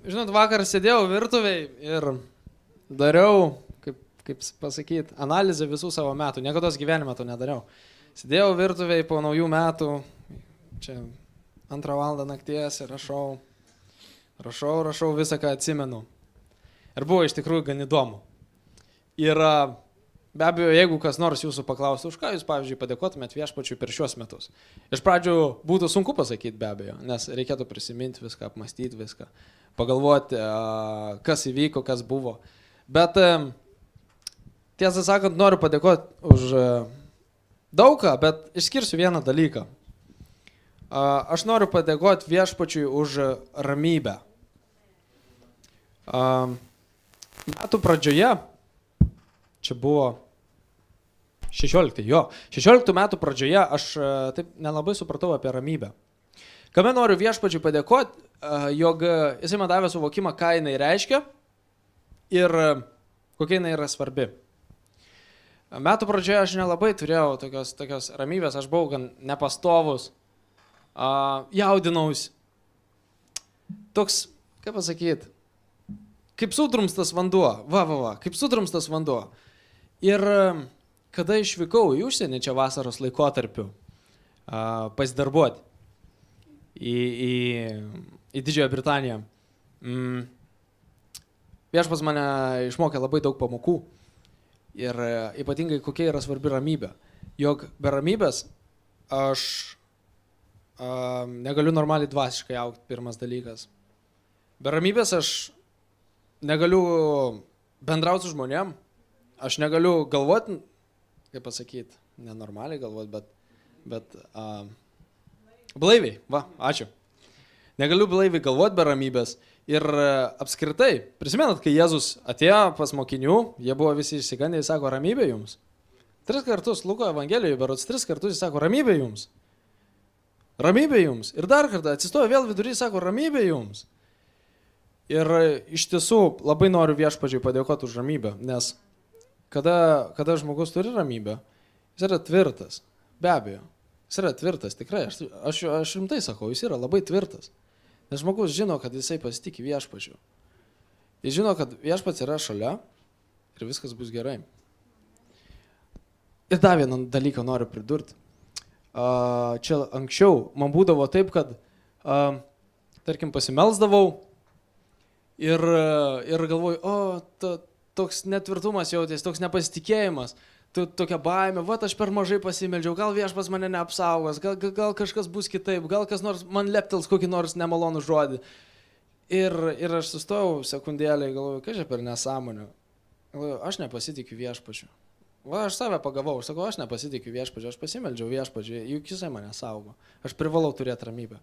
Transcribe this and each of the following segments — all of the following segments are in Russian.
žinot, vakar sėdėjau virtuviai ir dariau, kaip pasakyti, analizę visų savo metų. Niekada gyvenime to nedariau. Sėdėjau virtuviai po naujų metų, čia 2 valandą nakties ir rašau visą, ką atsimenu. Ir buvo iš tikrųjų gan įdomu. Ir be abejo, jeigu kas nors jūsų paklaustų, už ką jūs, pavyzdžiui, padėkotumėt viešpačiui per šiuos metus. Iš pradžių būtų sunku pasakyti be abejo, nes reikėtų prisiminti viską, apmastyti viską, pagalvoti, kas įvyko, kas buvo. Bet tiesą sakant, noriu padėkoti už daugą, bet išskirsiu vieną dalyką. Aš noriu padėkoti viešpačiui už ramybę. Metų pradžioje, čia buvo 16 metų pradžioje, aš taip nelabai supratau apie ramybę. Kame noriu viešpačiui padėkoti, jog jisai man davė suvokimą, ką jinai reiškia ir kokia jinai yra svarbi. Metų pradžioje aš nelabai turėjau tokios ramybės, aš buvau gan nepastovus, jaudinausi. Toks, kaip pasakyti, kaip sudrumstas vanduo, kaip sudrumstas vanduo. Ir kada išvykau į užsienį čia vasaros laikotarpiu pasidarbuoti į Didžiąją Britaniją, viešpats mane išmokė labai daug pamokų ir ypatingai kokia yra svarbi ramybė. Jog be ramybės aš negaliu normaliai dvasiškai augti, pirmas dalykas. Be ramybės aš negaliu bendrauti su žmonėm, aš negaliu galvoti, kaip pasakyti, nenormaliai galvoti, bet blaiviai, ačiū. Negaliu blaiviai galvoti be ramybės ir apskritai, prisimenat, kai Jėzus atėjo pas mokinių, jie buvo visi išsigandę, jis sako, ramybė jums. 3 kartus, Luko Evangelijoje berods 3 kartus jis sako, ramybė jums. Ramybė jums. Ir dar kartą atsistojo vėl vidury, sako, ramybė jums. Ir iš tiesų labai noriu viešpačiui padėkoti už ramybę, nes kada žmogus turi ramybę, jis yra tvirtas, be abejo, jis yra tvirtas, tikrai, aš rimtai sakau, jis yra labai tvirtas, nes žmogus žino, kad jisai pasitikė viešpačiu. Jis žino, kad viešpats yra šalia ir viskas bus gerai. Ir dar vieną dalyką noriu pridurti. Čia anksčiau man būdavo taip, kad, tarkim, pasimelsdavau, ir galvoju, toks netvirtumas jautės, toks nepasitikėjimas, tokia baimė, aš per mažai pasimeldžiau, gal viešpas mane neapsaugos, gal kažkas bus kitaip, gal kas nors man leptels kokį nors nemalonų žodį. Ir aš sustojau sekundėlę, galvoju, ką čia per nesąmonę. Galvoju, aš nepasitikiu viešpačiu. Aš save pagavau, aš sakau, aš nepasitikiu viešpačiu, aš pasimeldžiau viešpačiu, juk jisai mane saugo, aš privalau turėti ramybę.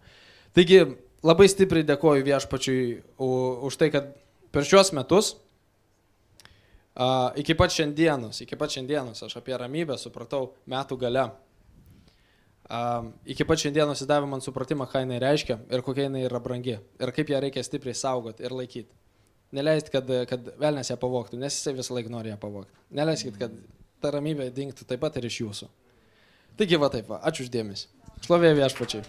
Taigi, labai stipriai dėkoju viešpačiui už tai, kad per šiuos metus, iki pat šiandienos aš apie ramybę supratau metų gale. Iki pat šiandienos jis davė man supratimą, ką jinai reiškia ir kokia jinai yra brangi ir kaip ją reikia stipriai saugoti ir laikyti. Neleiskit, kad velnias ją pavogtų, nes jisai visą laiką nori ją pavogti. Neleiskit, kad ta ramybė dingtų taip pat ir iš jūsų. Taigi taip, ačiū už dėmesį. Šlovė viešpačiai.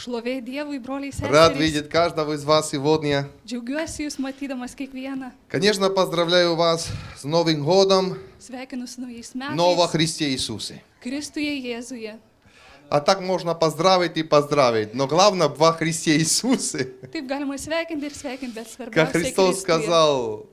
Šlovė Dievui, broliai seserys. Рад видеть каждого из вас сегодня. Džiaugiuosi jūs matydamas kiekvieną. Конечно, поздравляю вас с Новым годом, Sveikinu su naujais но во metais. Христе Иисусе. Kristuje Jėzuje. А так можно поздравить и поздравить, но главное во Христе Иисусе. Taip galima sveikinti ir sveikinti, bet Как svarbiausia Христос Kristuje. сказал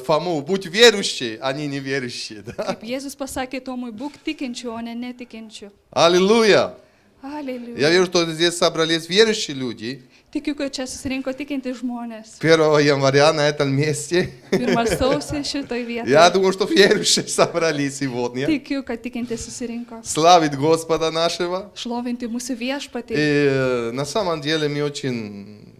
Фому, будь верующий, а не неверующий. Да? Kaip Jėzus pasakė Tomui, būk tikinčiu, o ne netikinčiu. Аллилуйя! Я Aleliuja. вижу, что здесь собрались верующие люди. Tikiu, kad čia susirinko tikinti žmonės. 1 января на этом месте. 1 sausio šitoj Я vietoje. думаю, что верующие собрались сегодня. Tikiu, kad tikinti susirinko. Славить Господа нашего. Šlovinti mūsų viešpatį. И на самом деле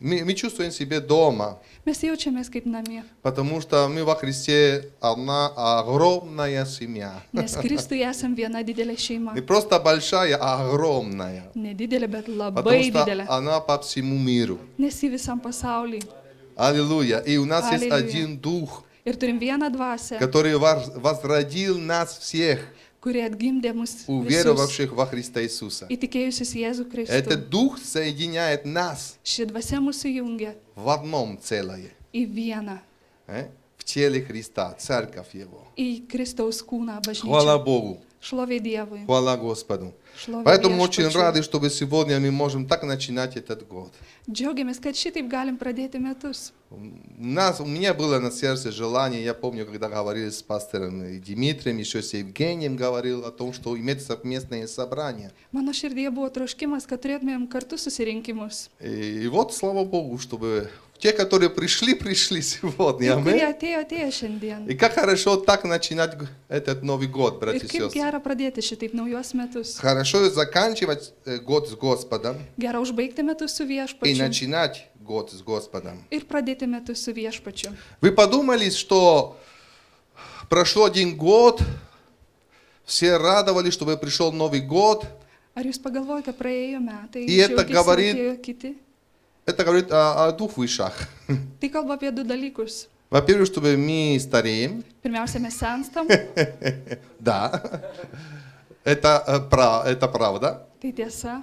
мы чувствуем себя дома, Mes jaučiamės kaip namie. потому что мы во Христе одна огромная семья. Nes Kristuje esam viena didelė šeima. Не просто большая, а огромная. Nedidelė, bet Потому labai что didelė. она по всему миру. Nes į visam pasauliui. Аллилуйя. И у нас есть Аллилуйя. один дух, Ir turim vieną dvasę, который возродил нас всех kurie atgimdė mus visus, уверовавших во Христа Иисуса. įtikėjusius Jėzų Этот Kristų. Дух соединяет нас Ši dvasia mūsų jungia в одном целое, į vieną, в теле Христа, церковь Его. į Kristaus kūną Хвала bažnyčią. Богу, Šlovė Dievui. хвала Господу. Šlovė Поэтому очень Viešpačiui. рады, чтобы сегодня мы можем так начинать этот год. Džiaugiamės, kad šitaip galim pradėti metus. У меня было на сердце желание, я помню, когда говорили с пастором Дмитрием, еще с Евгением говорил о том, что иметь совместные собрания. Mano širdėje buvo troškimas, kad turėtumėm kartu susirinkimus. И вот, слава Богу, чтобы те, которые пришли сегодня. Ir kurie Аминь. atėjo šiandien. И как хорошо так начинать этот Новый год, Ir братья и kaip сестры. gera pradėti šitaip naujos metus. Хорошо заканчивать год с Господом Gera užbaigti metus su и viešpačiu. начинать год с Господом. Ir pradėti metus su viešpačiu. Вы подумали, что прошло один год, все радовались, чтобы пришел Новый год. Ar jūs pagalvojate, praėjo metai, И это džiaugėsi, говорит- atėjo kiti? Это говорит о двух вещах. Tai kalba apie du dalykus. Во-первых, чтобы мы стареем. Pirmiausia, mes senstam, Да, это правда. tai tiesa.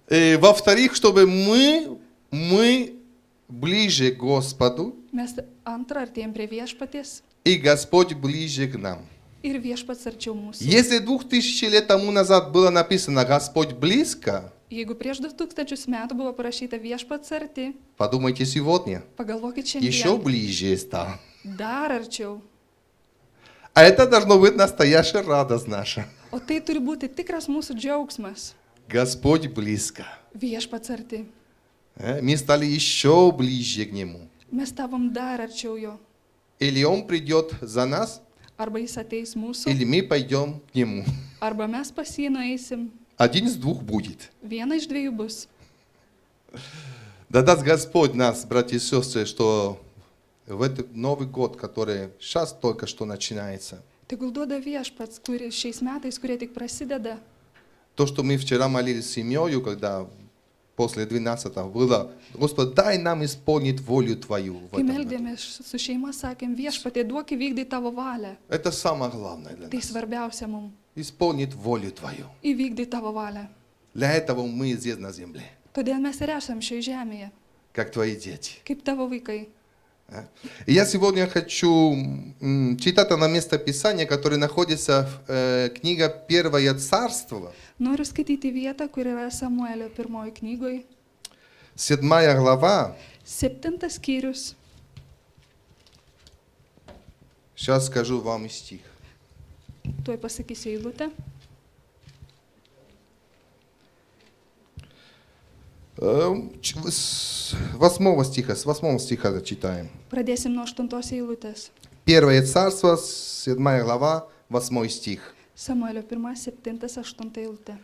И во-вторых, чтобы мы ближе к Господу, Mes antrą artėjom prie viešpaties и Господь ближе к нам. ir viešpats arčiau mūsų. Если 2000 лет тому назад было написано «Господь близко», Jeigu prieš 2000 metų buvo parašyta viešpats arti, подумайте сегодня, pagalvokit еще šiandien. ближе стал. Dar arčiau. А это должно быть настоящая радость наша. O tai turi būti tikras mūsų džiaugsmas. Господь близко. Viešpats arti. Мы стали еще ближе к Нему. Mes tavom dar arčiau jo. Или Он придет за нас, Arba jis ateis mūsų, или мы пойдем к Нему. arba mes pas jį nueisim. Один из двух будет. Viena iš dviejų bus. Да даст Господь нас, братья и сестры, что в этот Новый год, который сейчас только что начинается, Tegul duoda viešpats, kuris šiais metais, kurie tik prasideda, то, что мы вчера молились с семьей, когда после 12 было, Господь, дай нам исполнить волю Твою в kai этом году. meldėmės su šeima, sakėm, viešpatie, duok įvykdyti tavo valią. Это самое главное для Tai нас. svarbiausia mums Исполнить волю Твою. - įvykdyti tavo valią. Для этого мы здесь на земле, Todėl mes ir esam šioje žemėje, как Твои дети. kaip tavo vaikai. И я сегодня хочу читать на место Писания, которое находится в книге Первое Царство, Noriu skaityti vietą, kur yra Samuelio pirmoji knygoje, 7 глава. 7 skyrius. Сейчас скажу вам и стих. Tuoj pasakysiu eilutę. 8 стиха, с 8 стиха зачитаем. Pradėsim nuo 8 eilutės. Первое Царство, 7 глава, 8 стих. Samuelio 1, 7, 8 eilutė.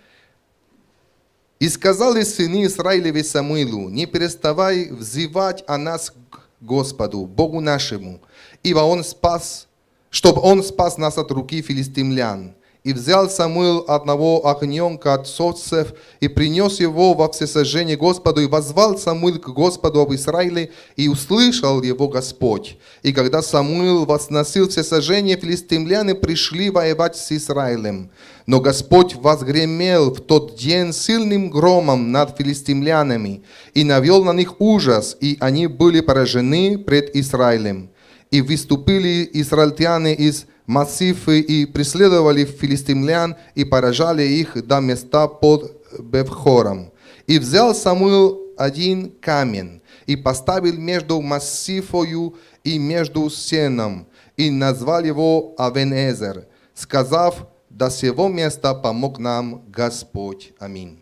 «И сказали сыны Израилевы Самуилу, не переставай взывать о нас к Господу, Богу нашему, ибо Он спас, чтобы Он спас нас от руки филистимлян. И взял Самуил одного огненка от овцев и принес его во всесожжение Господу, и воззвал Самуил к Господу об Израиле, и услышал его Господь. И когда Самуил возносил всесожжение, филистимляне пришли воевать с Израилем. Но Господь возгремел в тот день сильным громом над филистимлянами, и навел на них ужас, и они были поражены пред Израилем. И выступили израильтяне из Массифы и преследовали филистимлян и поражали их до места под Бевхором. И взял Самуил один камень и поставил между Массифою и между Сеном, и назвал его Авенезер, сказав, до сего места помог нам Господь. Аминь.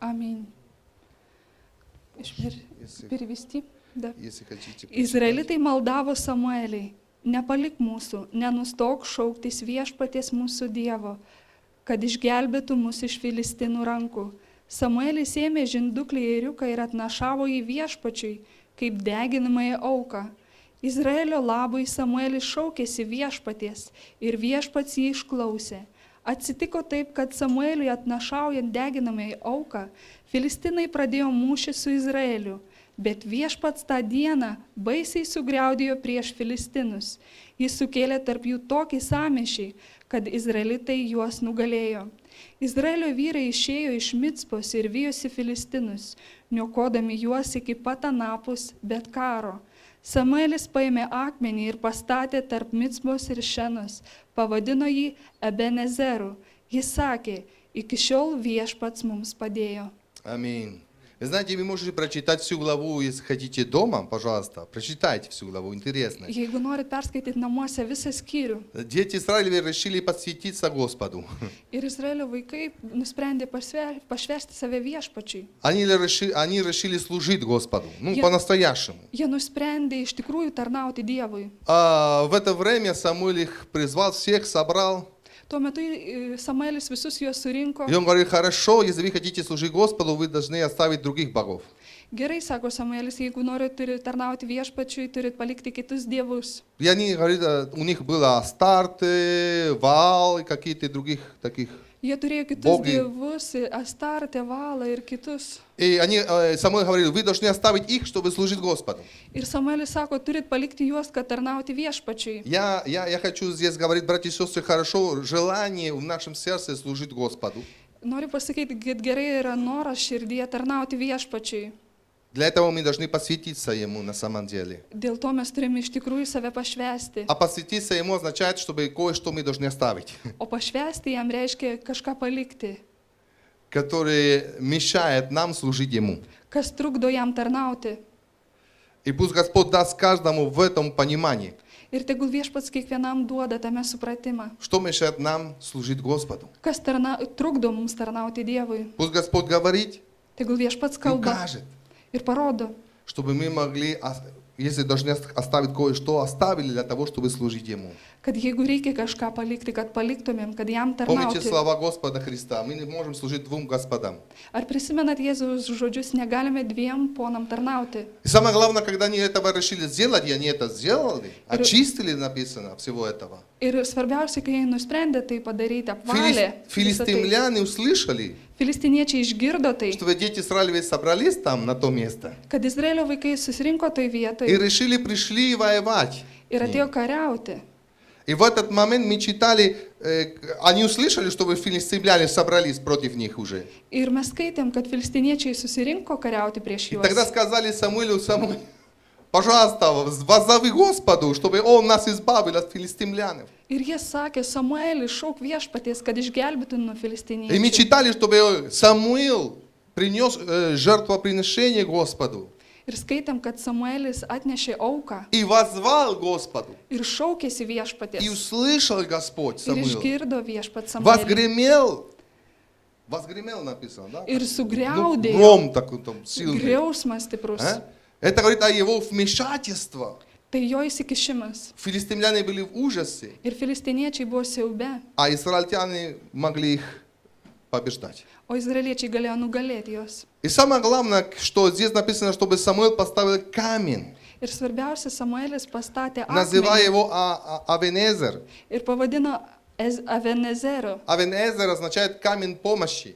Amin. Pervesti. Da. Если хотите. Izraelitai maldavo Samueliai, nepalik mūsų, nenustok šauktis viešpaties mūsų Dievo, kad išgelbėtų mus iš filistinų rankų. Samuelis ėmė žinduklį ėriuką ir atnašavo jį viešpačiui, kaip deginamąją auką. Izraelio labui Samuelis šaukėsi viešpaties ir viešpats jį išklausė. Atsitiko taip, kad Samueliui atnašaujant deginamąją auką, filistinai pradėjo mūšį su Izraeliu. Bet viešpats tą dieną baisiai sugriaudėjo prieš filistinus. Jis sukėlė tarp jų tokį sąmyšį, kad izraelitai juos nugalėjo. Izraelio vyrai išėjo iš Micpos ir vijosi filistinus, niokodami juos iki pat Anapus Bet Karo. Samuelis paėmė akmenį ir pastatė tarp Micpos ir Šenos, pavadino jį Ebenezeru. Jis sakė, iki šiol viešpats mums padėjo. Аминь. Вы знаете, вы можете прочитать всю главу, если хотите дома, пожалуйста, прочитайте всю главу, интересно. Jeigu norit perskaityti namuose visą skyrių. Дети Израиля решили посвятиться Господу. Ir Izraelio vaikai nusprendė pašvęsti save viešpačiui. Они решили служить Господу, ну, Я- по-настоящему. Jie nusprendė iš tikrųjų tarnauti Dievui. А в это время Самуэль их призвал, всех собрал. Tuo metu Samuelis visus juos surinko. И он говорит, хорошо, если вы хотите служить Господу, вы должны оставить других богов. Gerai, sako Samuelis, jeigu norit tarnauti viešpačiui, turit palikti kitus dievus. И они, говорит, у них было Астарты, Ваал и какие-то других таких. Jie turėjo kitus Bogai. dievus, Astartę, Valą ir kitus. И Самуэль говорил, вы должны оставить их, чтобы служить Господу. Ir Samuelis sako, turit palikti juos, kad tarnauti viešpačiui. Я хочу здесь говорить, братья и сестры, хорошо, желание в нашем сердце служить Господу. Noriu pasakyti, kad gerai yra noras širdyje tarnauti viešpačiui. Для этого мы должны посвятиться Ему на самом деле. Dėl to mes turime iš tikrųjų save pašvęsti. А посвятиться Ему означает, чтобы кое-что мы должны оставить, O pašvęsti jam reiškia kažką palikti, которое мешает нам служить Ему. kas trukdo jam tarnauti. И пусть Господь даст каждому в этом понимании, Ir tegul viešpats kiekvienam duoda tame supratimą, что мешает нам служить Господу. kas trukdo mums tarnauti Dievui. Пусть Господь говорит Tegul viešpats и kalba укажет, ir parodo, чтобы мы могли, если должны оставить кое-что, оставили для того, чтобы служить Ему. kad jeigu reikia kažką palikti, kad paliktumėm, kad jam Помните tarnauti. слова Господа Христа, мы не можем служить двум господам. Ar prisimenat Jėzaus žodžius, negalime dviem ponam tarnauti. И самое главное, когда они этого решили сделать, и они это сделали, очистили, написано, всего этого. Ir svarbiausia, kai jie nusprendė tai padaryti, apvalė. visą tai. Филистимляне услышали, Filistiniečiai išgirdo tai, что дети Израилевы собрались там, на то место, kad Izraelio vaikai susirinko toj и vietoj решили, пришли воевать. ir atėjo kariauti. И в этот момент мы читали, они услышали, что филистимляне собрались против них уже. Ir mes skaitėm, kad filistiniečiai susirinko kariauti prieš И juos. тогда сказали Самуилу, Самуиль, пожалуйста, воззови Господу, чтобы Он нас избавил от филистимлян. Ir jie sakė, Samueli, šauk viešpaties, kad išgelbėtų nuo И мы filistiniečių. читали, чтобы Самуил принес жертвоприношение Господу Ir skaitėm, kad Samuelis atnešė auką и воззвал Господу. ir šaukėsi И viešpaties. услышал Господь Ir Самуил. išgirdo viešpats Samuelį. Возгремел написано, да? Ir Ну, sugriaudėjo. гром такой там сильный. Griausmas stiprus. Это говорит о его вмешательстве. Tai jo įsikišimas. Филистимляне были в ужасе, Ir filistiniečiai buvo siaube, а израильтяне могли их побеждать. o izraeliečiai galėjo nugalėti juos. И самое главное, что здесь написано, чтобы Самуил поставил камень, Ir svarbiausia, Samuelis pastatė называя akmenį его Авенезер. ir pavadino Avenezeru. Авенезер означает камень помощи.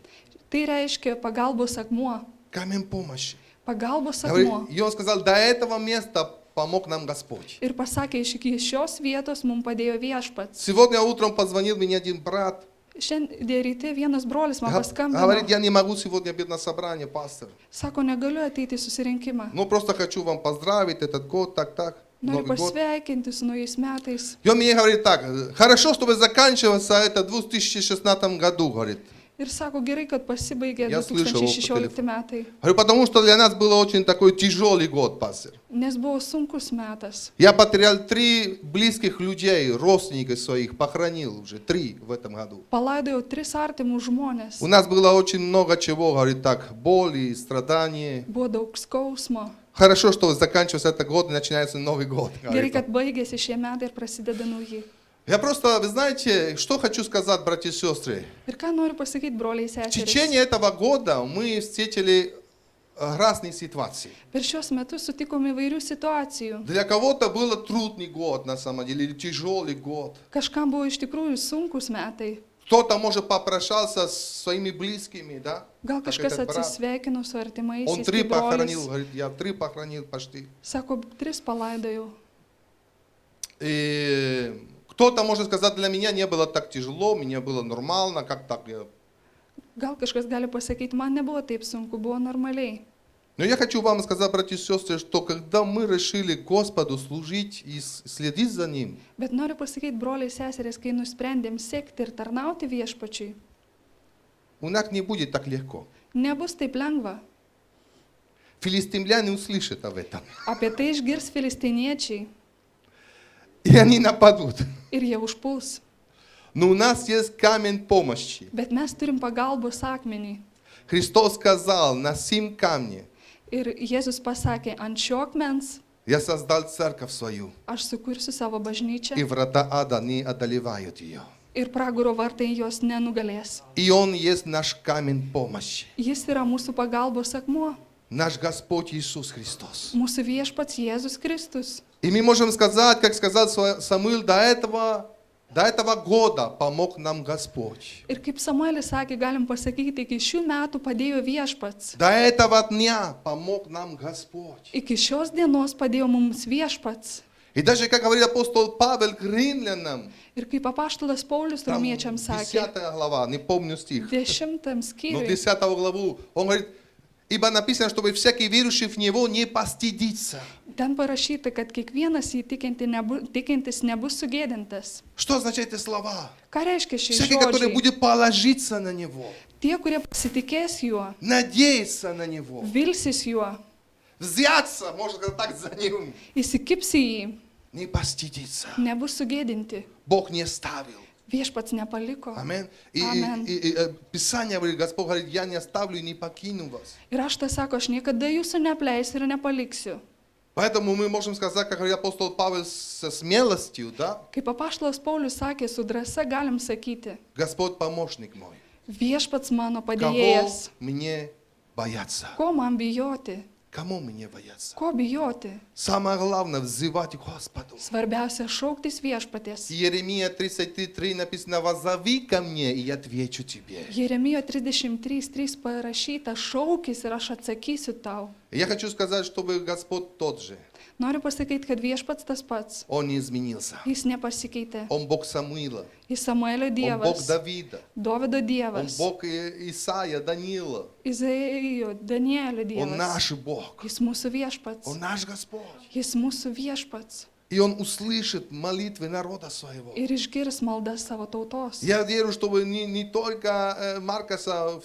Tai reiškia pagalbos akmuo. Камень помощи. Pagalbos Говорит, akmuo. и он сказал, до этого места помог нам Господь. Ir pasakė, iš iki šios vietos mums padėjo viešpats. Сегодня утром позвонил мне один брат. Šiandien ryte vienas brolis man paskambino. Говорит, я не могу сегодня быть на собрании, пастор. Sako, negaliu ateiti į susirinkimą. Ну, просто хочу вам поздравить этот год, так, Noriu Новый год. pasveikinti su naujais metais. И он мне говорит так, хорошо, чтобы заканчивался это в 2016 году, говорит. Ir sako, gerai, kad pasibaigė Я слышал его по 2016 metai. Говорю, потому что для нас был очень такой тяжелый год, пастор. Nes buvo sunkus metas. Я потерял 3 близких людей, родственников своих, похоронил уже 3 в этом году. Palaidojau 3 artimus žmonės. У нас было очень много чего, говорит так, боли, страдания. Buvo daug skausmo. Хорошо, что заканчивается этот год и начинается Новый год. Gerai, говорит kad он. baigėsi šie metai ir prasideda nauji. Я просто, вы знаете, что хочу сказать, братья и сестры. Ir ką noriu pasakyti, broliai В seserys. течение этого года мы встретили разные ситуации. Per šios metus sutikom įvairių situacijų. Для кого-то был трудный год, на самом деле, или тяжелый год. Kažkam buvo iš tikrųjų sunkus metai. Кто-то, может, попрощался с своими близкими, да? Gal Как kažkas этот брат. atsisveikino su Он artimaisiais. 3 kaip похоронил, brolis. говорит, я 3 похоронил почти. Sako, 3 palaidojau. И Кто-то может сказать, для меня не было так тяжело, мне было нормально, как так. Gal kažkas gali pasakyti, man nebuvo taip sunku, buvo normaliai. Но я хочу вам сказать, братья и сестры, что когда мы решили Господу служить и следить за Ним, Bet noriu pasakyti, broliai seserės, kai nusprendėm sekti ir tarnauti viešpačiui, у нас не будет так lегко. nebus taip lengva. Филистимляне услышат об этом. Apie tai išgirs filistiniečiai И они нападут. ir jie užpuls. Но у нас есть камень помощи. Bet mes turim pagalbos akmenį. Христос сказал, на сим камне Ir Jėzus pasakė, ant šio akmens я создал церковь свою, aš sukursiu savo bažnyčią и врата ада не одолевают ее. ir pragaro vartai jos nenugalės. И Он есть наш камень помощи. Jis yra mūsų pagalbos akmuo, Наш Господь Иисус Христос. mūsų viešpats Jėzus Kristus. И мы можем сказать, как сказал Самуил, до этого года помог нам Господь. Ir kaip Samuelis sakė, galim pasakyti, iki šių metų padėjo viešpats. До этого дня помог нам Господь. Iki šios dienos padėjo mums viešpats. И даже, как говорит апостол Павел к римлянам, Ir kaip apaštalas Paulius там romiečiams 10 sakė, глава, не помню стих, 10 но skyriui, 10 главу, он говорит, ибо написано, чтобы всякий верующий в Него не постыдится. ten parašyta, kad kiekvienas tikintis nebus sugėdintas. Что означают эти слова? Ką reiškia šie Всякий, который žodžiai? будет положиться на Него, Tie, kurie pasitikės juo, надеяться на Него, vilsis juo, взяться, можно сказать так, за Ним, įsikips į jį, не постыдиться. nebus sugėdinti. Бог не оставил. Viešpats nepaliko. Амин. Amen. И Писание говорит, Господь говорит, я не оставлю и не покину вас. Ir raštas sako, aš niekada jūsų nepleisiu ir nepaliksiu. Поэтому мы можем сказать, как говорит апостол Павел, со смелостью, да, Kaip apaštalas Paulius sakė, su drąsa galim sakyti, Господь помощник мой. viešpats mano Кого padėjėjas. мне бояться? Ko man bijoti? Кому мне бояться? Ko bijoti? Самое главное, взывать к Господу. Svarbiausia šauktis viešpaties. Иеремия 33:3 написано, воззови ко мне, и я отвечу тебе. Jeremijo 33:3 parašyta, šaukis ir aš atsakysiu tau. И я хочу сказать, чтобы Господь тот же, Noriu pasakyti, kad viešpats tas pats. Он не изменился. Jis nepasikeitė. Он Бог Самуила, Jis Samuelio Он Бог dievas, Давида, Dovido Он dievas, Бог Исаия, Даниила. Izaijo, Danielio Он dievas. наш Бог, Jis mūsų viešpats. Он наш Господь. Jis mūsų viešpats. И Он услышит молитвы народа своего. Ir išgirs maldas savo tautos. Я верю, чтобы не только Маркоса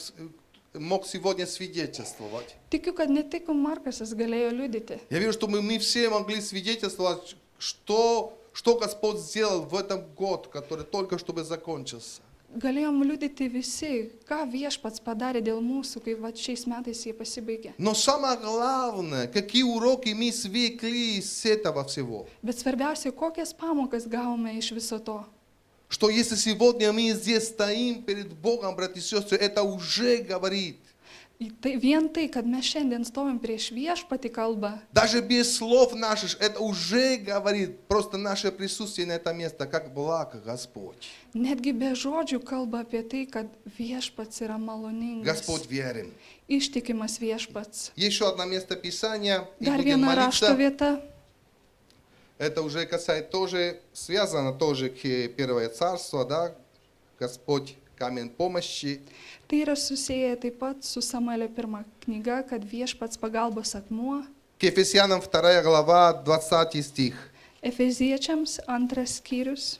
мог сегодня свидетельствовать. Tikiu, kad ne tik Markasas galėjo liudyti. Я верю, что мы все могли свидетельствовать, что Господь сделал в этом год, который только чтобы закончился. Galėjom liudyti visi, ką viešpats padarė dėl mūsų, kai va šiais metais jie pasibaigė. Но самое главное, какие уроки мы извлекли из этого всего. Bet svarbiausia, kokias pamokas gavome iš viso to. Что если сегодня мы здесь стоим перед Богом, братья и сестры, это уже говорит. Tai vien tai, kad mes šiandien stovim prieš viešpatį kalbą, Даже без слов наших, это уже говорит. Просто наше присутствие на этом месте, как благ Господь. netgi be žodžių kalba apie tai, kad viešpats yra maloningas, Господь верен. ištikimas viešpats. Еще одно место Писания. И Dar будем viena rašto молиться. vieta, Это уже касается тоже, связано тоже к Первое Царство, да? Господь камень помощи. tai yra susiję taip pat su Samuelio pirma knyga, kad viešpats pagalbos akmuo. К Ефесянам 2 глава, 20 стих. Efeziečiams 2 skyrius.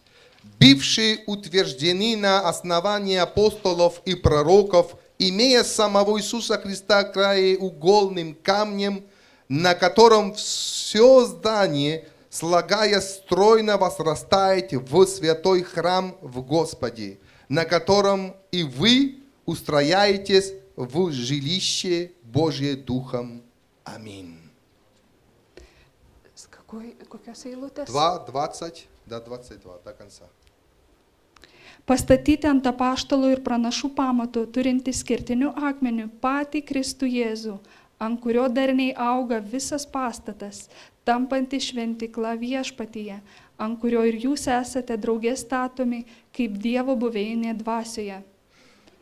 Бывшие утверждены на основании апостолов и пророков, имея самого Иисуса Христа краеугольным камнем, на котором все здание, слагая стройно, возрастает в святой храм в Господе, на котором и вы устрояетесь в жилище Божье Духом. Аминь. Kokios eilutės? 2, 20 до 22 до конца. Pastatyti ant apaštalų ir pranašų pamatų, turinti skirtinių akmenių patį Kristų Jėzų, ant kurio darniai auga visas pastatas, tampanti šventykla viešpatyje, ant kurio ir jūs esate draugės statomi kaip Dievo buveinė dvasioje.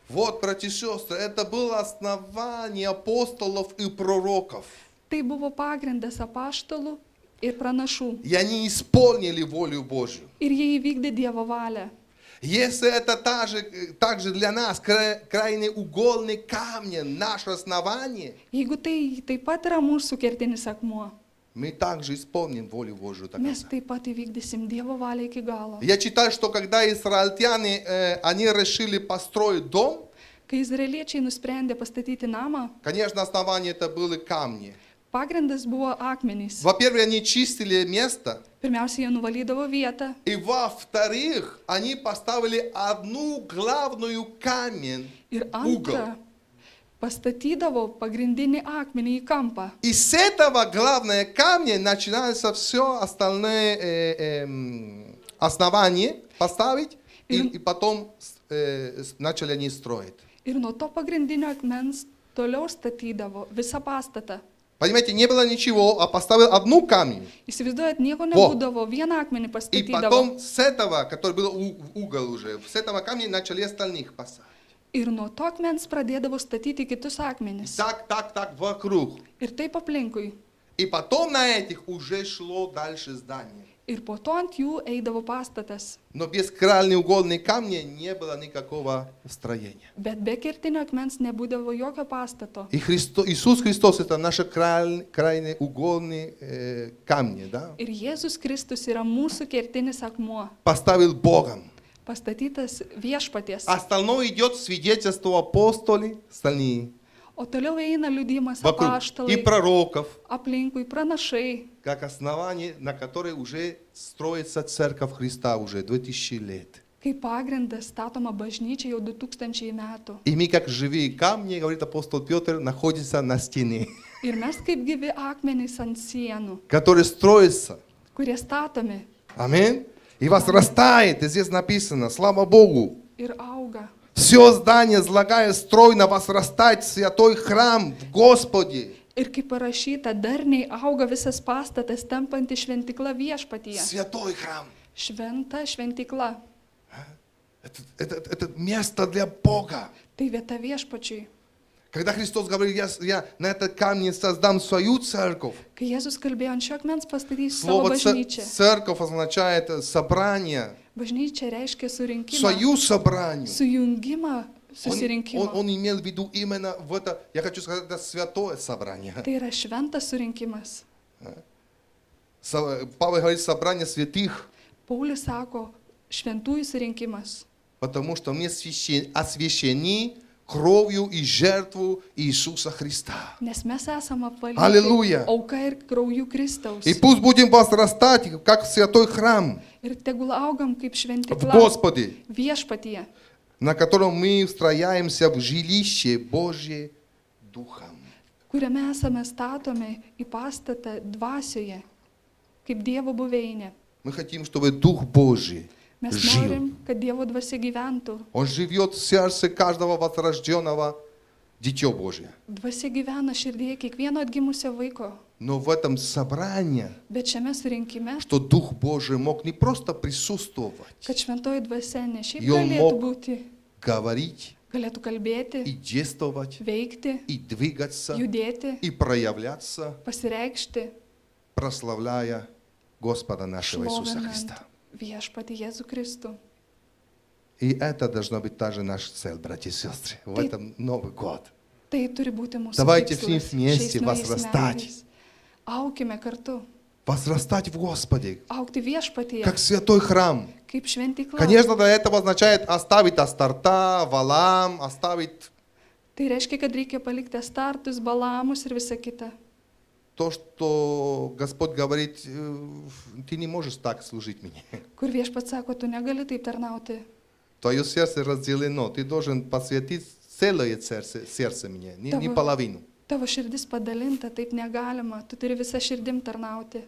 Вот, братья и сестры, это было основание апостолов и пророков. Tai buvo pagrindas apaštalų ir pranašų. И они исполнили волю Божью. Ir jie įvykdė Dievo valią. Если это также для нас краеугольный камень, наше основание, Jeigu tai taip pat yra mūsų kertinis akmuo, мы также исполним волю Божью до mes конца. taip pat įvykdysim Dievo valią iki galo. Я читаю, что когда израильтяне, они решили построить дом, Kai izraeliečiai nusprendė pastatyti namą, конечно, основание это были камни. pagrindas buvo akmenys. Во-первых, они чистили место, Pirmiausia, jie nuvalydavo vietą. и во-вторых, они поставили одну главную камень, Ir угол. antra, pastatydavo pagrindinį akmenį į kampą. И с этого главного камня начинается все остальное основание поставить, и потом начали они строить. Ir nuo to pagrindinio akmens toliau statydavo visą pastatą. Понимаете, не было ничего, а поставил одну камень. Įsivaizduojat, nieko nebūdavo, vieną akmenį И pastatydavo. потом с этого, который был угол уже, с этого камня начали остальных поставить. Ir nuo to akmens pradėdavo statyti kitus akmenis. Так, вокруг. Ir taip aplinkui. И потом на этих уже шло дальше здание. Ir po to ant jų eidavo pastatas. Но без краеугольного камня не было никакого строения. Bet be kertinio akmens nebūdavo jokio pastato. И Иисус Христос это наш краеугольный камень, да? Ir Jėzus Kristus yra mūsų kertinis akmuo. Поставил Богом. Pastatytas viešpaties. Остальное идет свидетельство апостолей, остальные O toliau eina liudijimas вокруг. И apaštalai, пророков, aplinkui pranašai. как основание, на которое уже строится церковь Христа уже 2000 лет. Kaip pagrindas statoma bažnyčia jau 2000 metų. И мы, как живые камни, говорит апостол Петр, находимся на стене, Ir mes kaip gyvi akmenys ant sienų, который строится. kurie statomi Аминь. И возрастает, и здесь написано, слава Богу. ir auga. Все здание, злагая стройно, возрастать святой храм в Господе. Ir kaip parašyta, darniai auga visas pastatas, tampanti šventikla viešpatyje. Святой храм. Šventa šventikla. Это место для Бога. Tai vieta viešpačiui. Когда Христос говорит, я на этот камень создам свою церковь. Kai Jėzus kalbėjo, ant šio akmens pastatysiu savo Слово bažnyčią. церковь означает собрание, Bažnyčia reiškia surinkimą, союз собранию. sujungimą, susirinkimą. Он имел в виду именно в это, я хочу сказать, это святое собрание. Tai yra šventas surinkimas. Павел говорит, собрание святых, Paulius sako, šventųjų surinkimas. потому что мы освящены кровью и жертву Иисуса Христа. Nes mes esame apvalyti Аллилуйя. auka ir krauju Kristaus. И пусть будем возрастать, как святой храм Ir tegul augam kaip в šventikla Господе, viešpatyje, на котором мы встрояемся в жилище Божье Духом. kuriame esame statomi į pastatą dvasioje, kaip Dievo buveinė. Мы хотим, чтобы Дух Божий Mes жил. norim, kad Dievo dvasia gyventų. Он живет в сердце каждого возрожденного Дитё Божье. Dvasia gyvena širdėje kiekvieno atgimusio vaiko. Но в этом собрании, Bet šiame surinkime, что Дух Божий мог не просто присутствовать, kad šventoji dvasia ne šiaip Jau galėtų mok- būti, говорить galėtų kalbėti, и действовать, veikti, и двигаться, judėti, и проявляться, pasireikšti, прославляя Господа нашего Иисуса šlovinant Христа. viešpatį Jėzų Kristų. И это должна быть также наша цель, братья и сестры, в Ты- этом Новый год. Tai turi būti mūsų Давайте tikslas все вместе šiais naujais возрастать. metais. Aukime kartu, Возрастать в Господе, aukti viešpatyje, как святой храм. kaip šventikla. Конечно, для этого означает оставить Астарта, Валам, оставить Tai reiškia, kad reikia palikti startus, balamus ir visą kitą. то, что Господь говорит, ты не можешь так служить мне. Kur viešpats sako, tu negali taip tarnauti. Твое сердце разделено, ты должен посвятить целое сердце мне, не Того- половину. Tavo širdis padalinta, taip negalima, tu turi visą širdim tarnauti.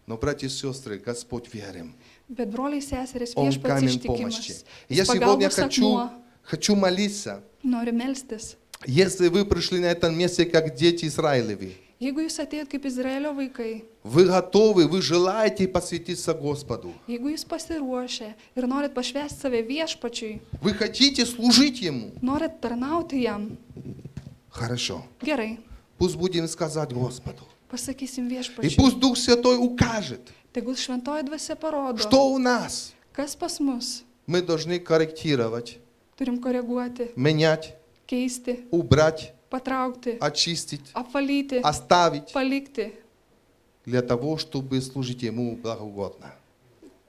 Но, братья и сестры, Господь верим. Bet broliai seserys Он viešpats камень помощи. ištikimas. И я Jis сегодня pagalbos akmuo. хочу молиться. Nori melstis. Если вы пришли на этом месте, как дети Израилеви, Jeigu jūs atėjot kaip Izraelio vaikai, вы готовы, вы желаете посвятиться Господу, jeigu jūs pasiruošę ir norit pašvęsti save viešpačiui, вы хотите служить Ему, norit tarnauti jam, хорошо. gerai, Пусть будем сказать Господу, Pasakysim И viešpačiui. пусть Дух Святой укажет, Tegul šventoji dvasia parodo, что у нас. kas pas mus. Мы должны корректировать, Turim koreguoti, менять, keisti, убрать, patraukti, очистить, apvalyti, оставить palikti, для того, чтобы служить Ему благоугодно.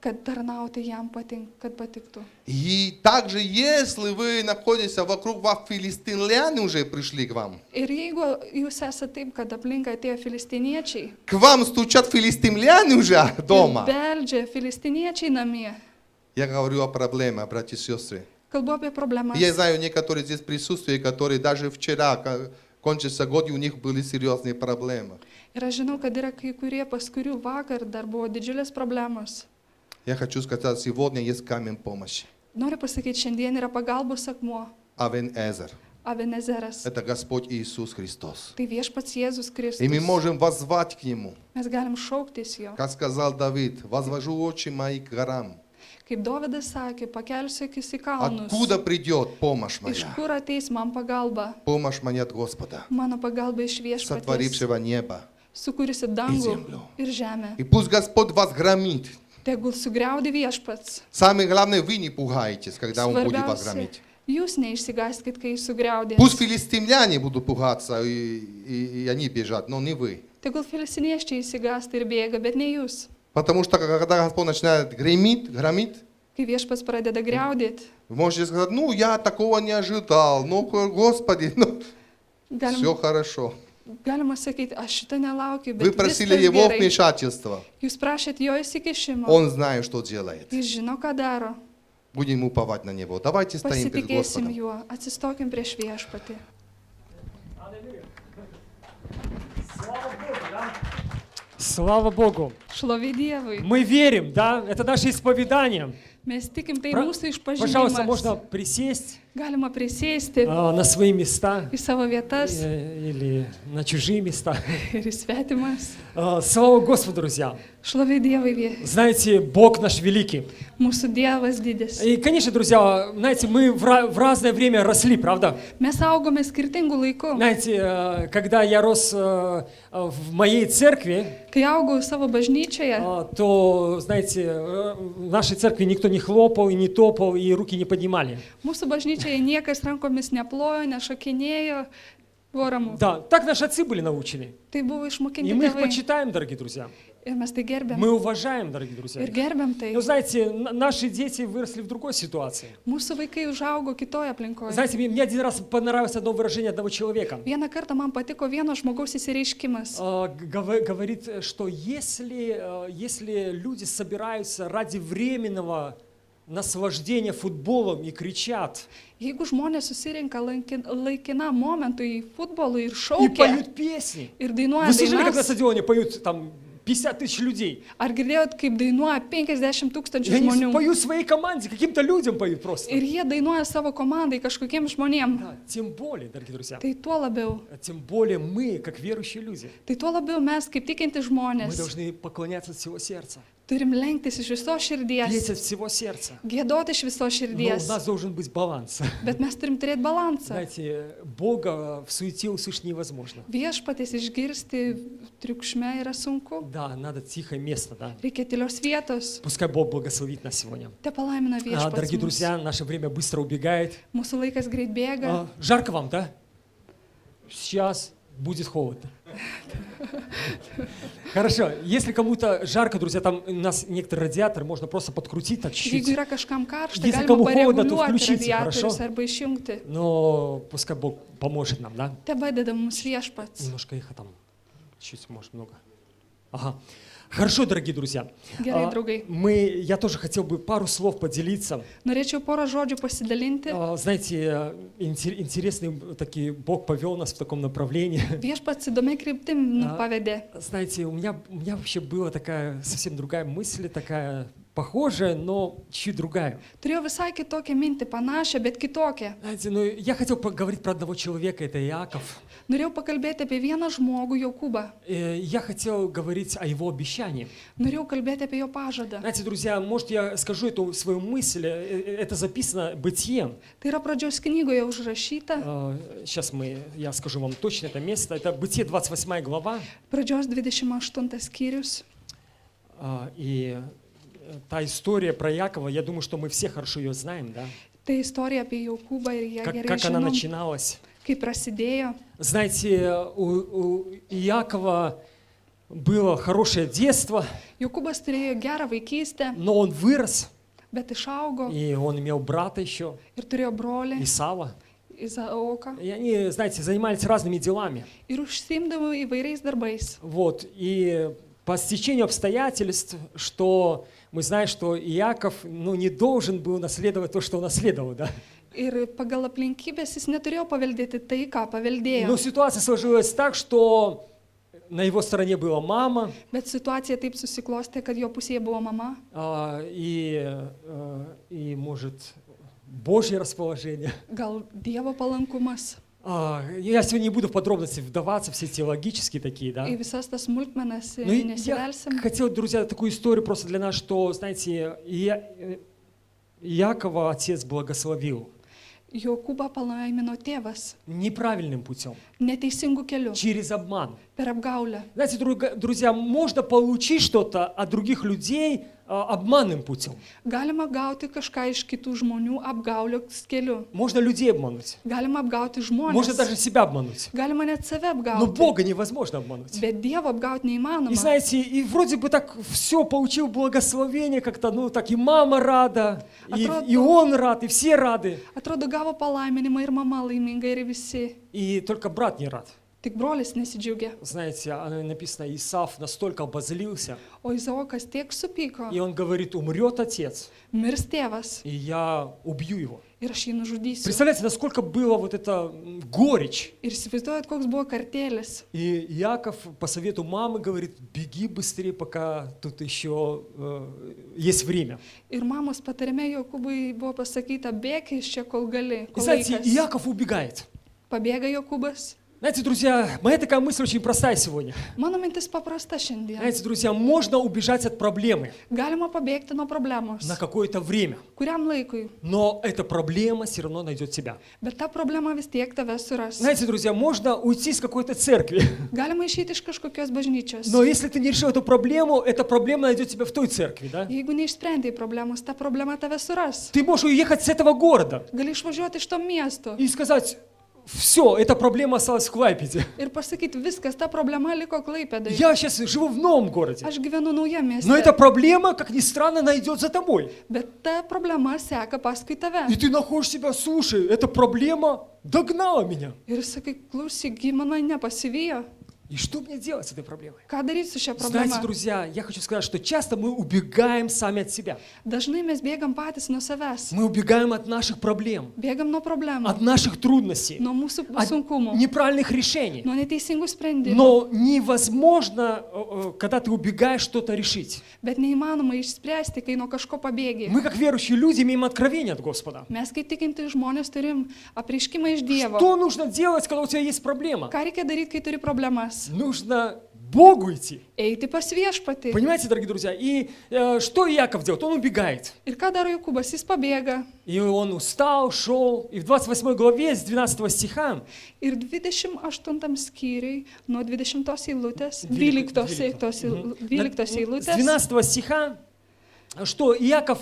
kad tarnauti jam kad patiktų. И также, если вы находитесь вокруг вас, филистимляне уже пришли к вам. Ir jeigu jūs esate taip, kad aplink atėjo filistiniečiai, К вам стучат филистимляне уже ir дома. beldžia filistiniečiai namie, Я говорю о проблемах, братья и сестры. kalbu apie problemas. Я знаю некоторые здесь присутствуют, которые даже вчера, кончился год, и у них были серьезные проблемы. Ir aš žinau, kad yra kai kurie, pas kurių vakar dar buvo didžiulės problemos. Я хочу сказать, сегодня есть камень помощи. Noriu pasakyti, šiandien yra pagalbos akmuo, Авен-Эзер. Avenezeras. Это Господь Иисус Христос. Tai viešpats Jėzus И мы Kristus. можем воззвать к Нему. Mes galim šauktis jo. Как сказал Давид, возвожу очи мои к горам. Kaip Dovydas sakė, pakelsiu akis į kalnus. Откуда придет помощь Iš моя? kur ateis man pagalba? Помощь моя от Господа, Mano pagalba iš viešpaties, сотворившего небо. sukūrusi dangų землю. ir žemę. И пусть Господь вас громит. Tegul sugriaudi viešpats. Самое главное, вы не пугаетесь, когда Он будет вас Svarbiausia, громить. jūs neišsigaskit, kai jis sugriaudė. Пусть филистимляне будут пугаться, и они бежат, но не вы. Tegul filistiniečiai įsigasta ir bėga, bet ne jūs. Потому что когда Господь начинает громить, Kai viešpats pradeda griaudėti, вы можете сказать, ну, я такого не ожидал, ну, Господи, ну, все хорошо. galima sakyti, aš šito nelaukiu, bet Вы просили viskas Его gerai. вмешательства. Jūs prašėt jo įsikišimo. Он знает, что делает. Jis žino, ką daro. Будем уповать на Него. Давайте стоим перед Pasitikėsim Господом. juo, atsistokim prieš viešpatį. Слава Богу! Šlovė Dievui. Мы верим, да? Это наше исповедание. Mes tikim, tai Pra- mūsų Пожалуйста, išpažinimas. можно присесть Galima prisėsti на свои места į savo vietas или на чужие места. ir į svetimas. Слава Господу, друзья! Šlovė Dievui, Знаете, Бог наш великий. mūsų Dievas didis. И, конечно, друзья, знаете, мы в разное время росли, правда? Mes augome skirtingų laikų. Знаете, когда я рос в моей церкви, Kai augau savo bažnyčioje, то, знаете, в нашей церкви никто не хлопал и не топал, и руки не поднимали. mūsų bažnyčioje niekas rankomis neplojo, nešokinėjo, buvo ramu. Да, так наши отцы были научены. Tai buvo И išmokinti мы их tėvai. почитаем, дорогие друзья. Ir mes tai gerbėm. Мы уважаем, дорогие друзья. Ir gerbėm tai. Но знаете, наши дети выросли в другой ситуации. Mūsų vaikai užaugo kitoje aplinkoje. Знаете, мне один раз понравилось одно выражение одного человека. Vieną kartą man patiko vieno žmogaus įsireiškimas. Говорит, что если люди собираются ради временного наслаждения футболом и кричат, Jeigu žmonės susirinka laikinam momentui į futbolą ir и šaukia поют песни. ir dainuoja Вы слышали, как на dainas, стадионе поют там 50 тысяч людей? ar girdėjot, kaip dainuoja 50 000 И они žmonių поют своей команде, каким-то людям поют просто. ir jie dainuoja savo komandai kažkokiem žmonėm, Да, тем более, дорогие друзья, tai tuo labiau, тем более мы, как верующие люди, tai tuo labiau mes kaip tikinti мы žmonės должны поклоняться от всего сердца, turim lenktis iš viso петь širdies, от всего сердца. gėdoti iš viso Но у širdies, нас должен быть баланс. bet mes turim turėti balansą. Знаете, Бога в суете услышать невозможно. Viešpaties išgirsti triukšme yra sunku, Да, надо тихое место, да. reikia tylios vietos, Пускай Бог благословит нас сегодня. te palaimina viešpats. Дорогие mus. друзья, наше время быстро убегает. Mūsų laikas greit bėga. Жарко вам, да? Сейчас будет холодно. Хорошо, если кому-то жарко, друзья, там у нас некоторые радиаторы, можно просто подкрутить так Jeigu чуть-чуть. yra kažkam karšta, Если galima кому холодно, то pareguliuoti включите, radiatorius хорошо? arba išjungti. Но пускай Бог поможет нам, да? Te padeda mums viešpats. Немножко эхо там, чуть, может, много. Ага. Хорошо, дорогие друзья. Gerai, draugai. Я тоже хотел бы пару слов поделиться. Norėčiau porą žodžių pasidalinti. Знаете, интересный такие, Бог повел нас в таком направлении. Viešpats įdomiai kryptim pavedė. Знаете, у меня вообще была такая совсем другая мысль, такая похожая, но чуть другая. Turėjau visai kitokią mintį, panašią, bet kitokią. Знаете, ну, я хотел поговорить про одного человека, это Иаков. Norėjau pakalbėti apie vieną žmogų, Jokūbą. Я хотел говорить о его обещании. Norėjau kalbėti apie jo pažadą. Знаете, друзья, может, я скажу эту свою мысль, это записано Бытием. Tai yra pradžios knygoje užrašyta, Сейчас я скажу вам точно это место. Это Бытие 28 глава. pradžios 28 skyrius. И та история про Якова, я думаю, что мы все хорошо ее знаем, да? Tai istorija apie Jokūbą ir ją gerai Как она žinom, начиналась. kaip prasidėjo. Знаете, у Иакова было хорошее детство, Jokūbas turėjo gerą vaikystę, но он вырос, bet išaugo и он имел брата еще, ir turėjo brolį Исава. Izaoką И они, знаете, занимались разными делами. ir užsiimdavo įvairiais darbais. Вот, и по стечению обстоятельств, что мы знаем, что Иаков, ну, не должен был наследовать то, что он наследовал, да? Ir pagal aplinkybės jis neturėjo paveldėti tai, ką paveldėjo. Но ситуация сложилась так, что на его стороне была мама, Bet situacija taip susiklostė, kad jo pusėje buvo mama и, может, Божье расположение. gal Dievo palankumas. Я сегодня не буду в подробности вдаваться, все теологические такие, да? Į visas tas smulkmenas Но я nesivelsim. хотел, друзья, такую историю просто для нас, что, знаете, Иакова отец благословил Jokūbą palaimino tėvas неправильным путем, neteisingų kelių, через обман. per apgaulę. Знаете, друзья, можно получить что-то от других людей обманным путем. Galima gauti kažką iš kitų žmonių apgaulės keliu. Можно людей обмануть. Galima apgauti Можно žmonės. даже себя обмануть. Galima net save Но apgauti. Бога невозможно обмануть. Bet Dievo apgauti И neįmanoma. знаете, и вроде бы так все получил благословение, как-то, ну, так и мама рада, и он рад, и все рады, Atrodo, gavo palaiminimą ir mama laiminga ir visi. и только брат не рад. Tik brolis nesidžiaugia. Знаете, написано, Исав настолько обозлился, O Izaokas tiek supyko. и он говорит, умрет отец, Mirs tėvas и я убью его. ir aš jį nužudysiu. Представляете, насколько было вот это горечь. Ir įsivaizduojat, koks buvo kartėlis. И Иаков по совету мамы говорит, беги быстрее, пока тут еще есть время. Ir mamos patarime Jokūbui buvo pasakyta, bėk iš čia, kol gali. И Kol знаете, laikas. Иаков убегает. Pabėga Jokūbas. Знаете, друзья, моя такая мысль очень простая сегодня. Mano mintis paprasta šiandien. Знаете, друзья, можно убежать от проблемы Galima pabėgti nuo problemos. на какое-то время, Kuriam laikui. но эта проблема все равно найдет тебя. Bet ta problema vis tiek tave suras. Знаете, друзья, можно уйти с какой-то церкви, Galima išeiti iš kažkokios bažnyčios. но если ты не решил эту проблему, эта проблема найдет тебя в той церкви, да? Jeigu neišsprendai problemos, ta problema tave suras. Ты можешь уехать с этого города Gali išvažiuoti iš to miesto и сказать, все, эта проблема осталась в Клайпеде. ir pasakyti, viskas, ta problema liko Klaipėdai. Я сейчас живу в новом городе. Aš gyvenu naujame Но эта mieste. проблема, как ни странно, найдет за тобой. Bet ta problema seka paskui tave. И ты находишь себя, слушай, эта проблема догнала меня. Ir sakai, klausyk, ji mane nepasivijo. И что мне делать с этой проблемой? Ką daryti su šia Знаете, problema? друзья, я хочу сказать, что часто мы убегаем сами от себя. Dažnai mes bėgam patys nuo savęs. Мы убегаем от наших проблем, Bėgam nuo problemų, от наших трудностей, nuo mūsų от sunkumų, неправильных решений. nuo neteisingų sprendimų. Но невозможно, когда ты убегаешь, что-то решить. Bet neįmanoma išspręsti, kai nuo kažko pabėgi. Мы, как верующие люди, имеем откровение от Господа. Mes, kaip tikinti žmonės, turim apreiškimą iš Dievo. Что нужно делать, когда у тебя есть проблема? Ką reikia daryti, kai turi problemas? Нужно Богу идти. Eiti pas viešpatį. Понимаете, дорогие друзья? И что Иаков делает? Он убегает. Ir ką daro Jokūbas? Jis pabėga. И он устал, шел. И в 28 главе с 12 стиха, Ir 28 skyriui, nuo 20 eilutės, 12 12 с eilutės, 12 стиха, что Иаков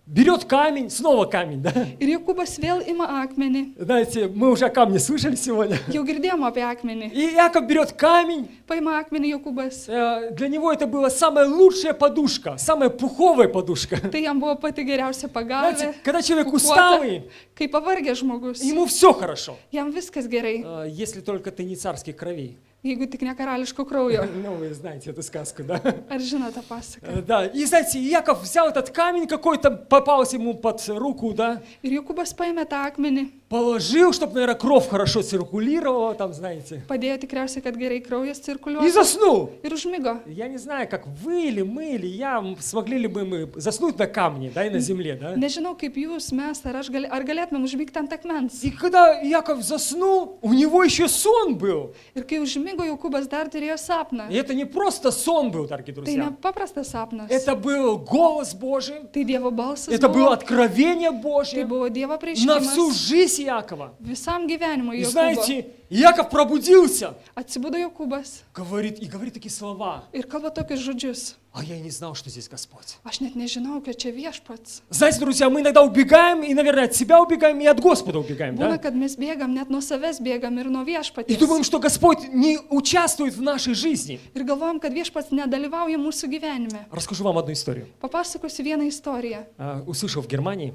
берет камень, снова камень, да? ir Jokūbas vėl ima akmenį. Знаете, мы уже о камне слышали сегодня. Jau girdėjom apie akmenį. И Иаков берет камень. Paima akmenį Jokūbas. Для него это была самая лучшая подушка, самая пуховая подушка. Tai jam buvo pati geriausia Знаете, pagalbė. когда человек Pūkuota. усталый, Kai pavargęs žmogus, ему все хорошо. jam viskas gerai, Если только ты не царских кровей. jeigu tik ne karališko kraujo. Ну, вы знаете эту сказку, да? Ar žinote pasaką? Да, и знаете, Иаков взял этот камень какой-то, попался ему под руку, да, Ir Jokūbas paėmė tą akmenį положил, чтобы, наверное, кровь хорошо циркулировала, там, знаете. Padėjo tikriausiai, kad gerai kraujas И cirkuliuoja. заснул. Ir užmigo. Я не знаю, как вы или мы, или я, смогли ли бы мы заснуть на камне, да, и на земле, да? Nežinau, kaip jūs, mes, ar galėtumėm užmigti ant akmens. И когда Яков заснул, у него еще сон был. Ir kai užmigo, Jokūbas dar turėjo sapną. И это не просто сон был, дорогие Tai друзья. nepaprastas sapnas. Это был голос Божий, Tai Dievo balsas. это было buvo. откровение Tai Божье buvo Dievo на priešinimas. всю жизнь Якова. Visam gyvenimui И Jokūbo. знаете, Яков пробудился, Atsibudo Jokūbas говорит такие слова. ir kalba tokius žodžius. А я и не знал, что здесь Господь. Aš net nežinau, kad čia viešpats. Знаете, друзья, мы иногда убегаем, и, наверное, от себя убегаем, и от Господа убегаем, Būna, да? kad mes bėgam, net nuo savęs bėgam ir nuo И viešpaties. думаем, что Господь не участвует в нашей жизни. Ir galvojam, kad viešpats nedalyvauja mūsų gyvenime. Расскажу вам одну историю. Papasakosiu vieną istoriją. Услышал в Германии,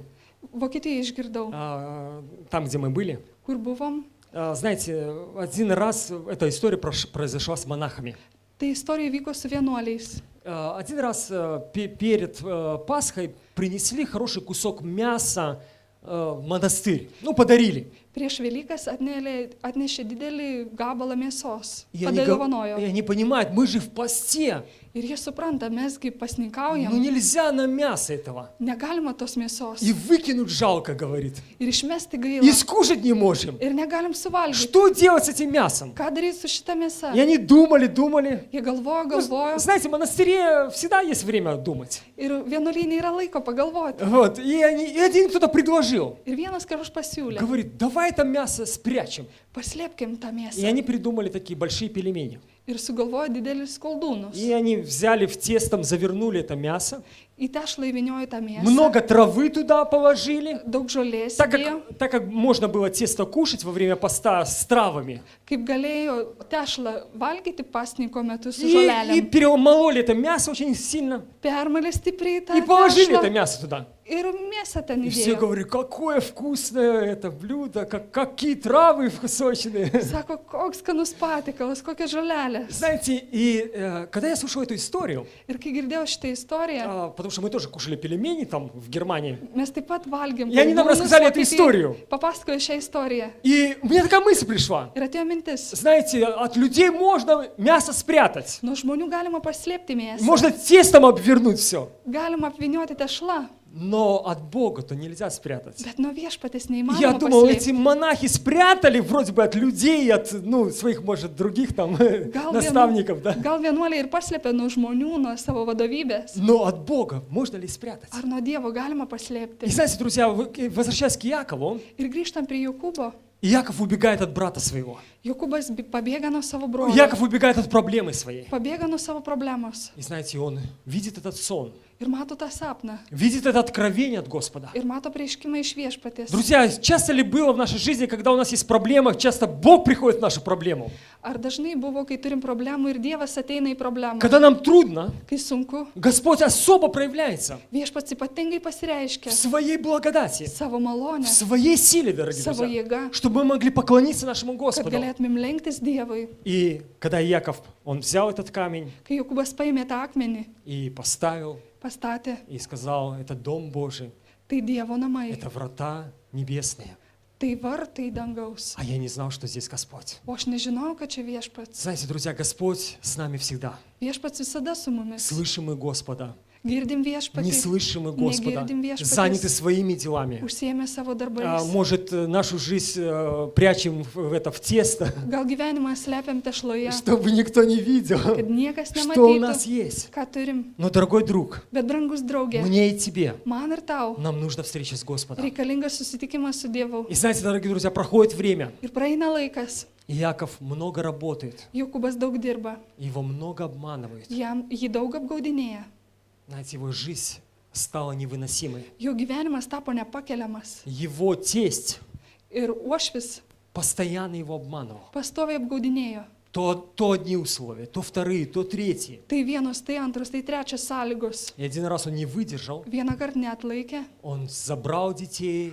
Vokietijoje išgirdau, там, где мы были. kur buvom. Знаете, один раз эта история произошла с монахами. Tai istorija vyko su vienuoliais. Один раз перед Пасхой принесли хороший кусок мяса в монастырь. Ну, подарили. Prieš Velykas atnešė didelį gabalą mėsos. И Padovanojo. они понимают, мы же в посте. Ir jie supranta, mesgi Ну, pasninkaujam. нельзя на мясо этого. Negalima tos mėsos. И выкинуть жалко, говорит. Ir išmesti И gailą. скушать не можем. Ir negalim suvalgyti. Что делать с этим мясом? Ką daryti su šita mėsa? И они думали. Jie galvojo, Ну, galvojo. знаете, в монастыре всегда есть время думать. Ir vienuolynė yra laiko pagalvoti. Вот. И один кто-то предложил. Ir vienas kažkas pasiūlė. Говорит, давай это мясо спрячем. Paslėpkim tą И mėsą. они придумали такие большие пельмени. Ir sugalvojo didelius koldūnus. И они взяли в тесто, завернули это мясо. Į tešlą įviniojo tą mėsą. Много travы туда положили. Daug žolės. Так įdėjo. как можно было тесто кушать во время поста с травами. Kaip galėjo tešlą valgyti pasninko metu su И žolelėm. перемололи это мясо очень сильно. Permalė stipriai tą И положили это tešlą. мясо туда. Ir mėsą ten И все įdėjo. говорят, какое вкусное это блюдо, какие травы сочные. Sako, koks skanus patikalas, kokia žolelė. Знаете, и когда я слушал эту историю, Ir kai girdėjau šitą istoriją, потому что мы тоже кушали пельмени там в Германии, mes taip pat valgėm. И они нам koldūnus рассказали эту Vokietijoj. историю. Papasakojo šią istoriją. и мне такая мысль пришла. Ir atėjo mintis. Знаете, от людей можно мясо спрятать. Nuo žmonių galima paslėpti mėsą. Можно тестом обвернуть все. Galima apvinioti tešlą. Но от Бога-то нельзя спрятать. Bet nuo viešpatės Я neįmanoma думал, эти paslėpti. монахи спрятали вроде бы от людей, от своих, может, других там наставников, да? Gal vienuoliai ir paslėpė nuo žmonių, nuo savo vadovybės. Но от Бога можно ли спрятать? Ar nuo Dievo galima И paslėpti? знаете, друзья, возвращаясь к Якову, Ir grįžtam prie Jokūbo. Яков убегает от брата своего. Jokūbas pabėga nuo savo brolio. Яков убегает от проблемы своей. Pabėga nuo savo problemos. И знаете, он видит этот сон, Ir mato tą sapną. видит это откровение от Господа. Ir mato prieškimą iš viešpatės. Друзья, часто ли было в нашей жизни, когда у нас есть проблема, часто Бог приходит в нашу проблему? Ar dažnai buvo, kai turim problemų ir Dievas ateina į problemą? Когда нам трудно, Kai sunku, Господь особо проявляется viešpats ypatingai pasireiškia в своей благодати, savo malonę, в своей силе, дорогие savo друзья, jėgą, чтобы мы могли поклониться нашему kad Господу. galėtumėm lenktis Dievui. И когда Яков, он взял этот камень Kai Jokūbas paėmė tą akmenį, и поставил, pastatė, и сказал, это дом Божий, tai Dievo namai, это врата небесные. tai vartai dangaus. А я не знал, что здесь Господь. O aš nežinau, kad čia viešpats. Знаете, друзья, Господь с нами всегда. Viešpats visada su mumis. Слышим мы Господа, Girdim не viešpatį, слышим мы Господа, негirdim viešpaties. заняты своими делами. Užsiėmė savo darbais. Может, нашу жизнь прячем в тесто, Gal gyvenimą slepiam tešloje, чтобы никто не видел, kad niekas что у нас nematytų, есть. ką turim. Но, дорогой друг, Bet brangus draugė, мне и тебе, man ir tau нам нужна встреча с Господом. reikalingas susitikimas su Dievu. И знаете, дорогие друзья, проходит время, Ir praeina laikas, и Яков много работает, Jokūbas daug dirba, его много обманывают. jį daug apgaudinėja, Знаете, его жизнь стала невыносимой. jo gyvenimas tapo nepakeliamas. Его тесть Ir uošvis постоянно его обманывал. pastoviai apgaudinėjo. То одни условия, то вторые, то третьи. Tai vienos, tai antros, tai trečios sąlygos. И один раз он не выдержал, Vieną kartą neatlaikė, он забрал детей,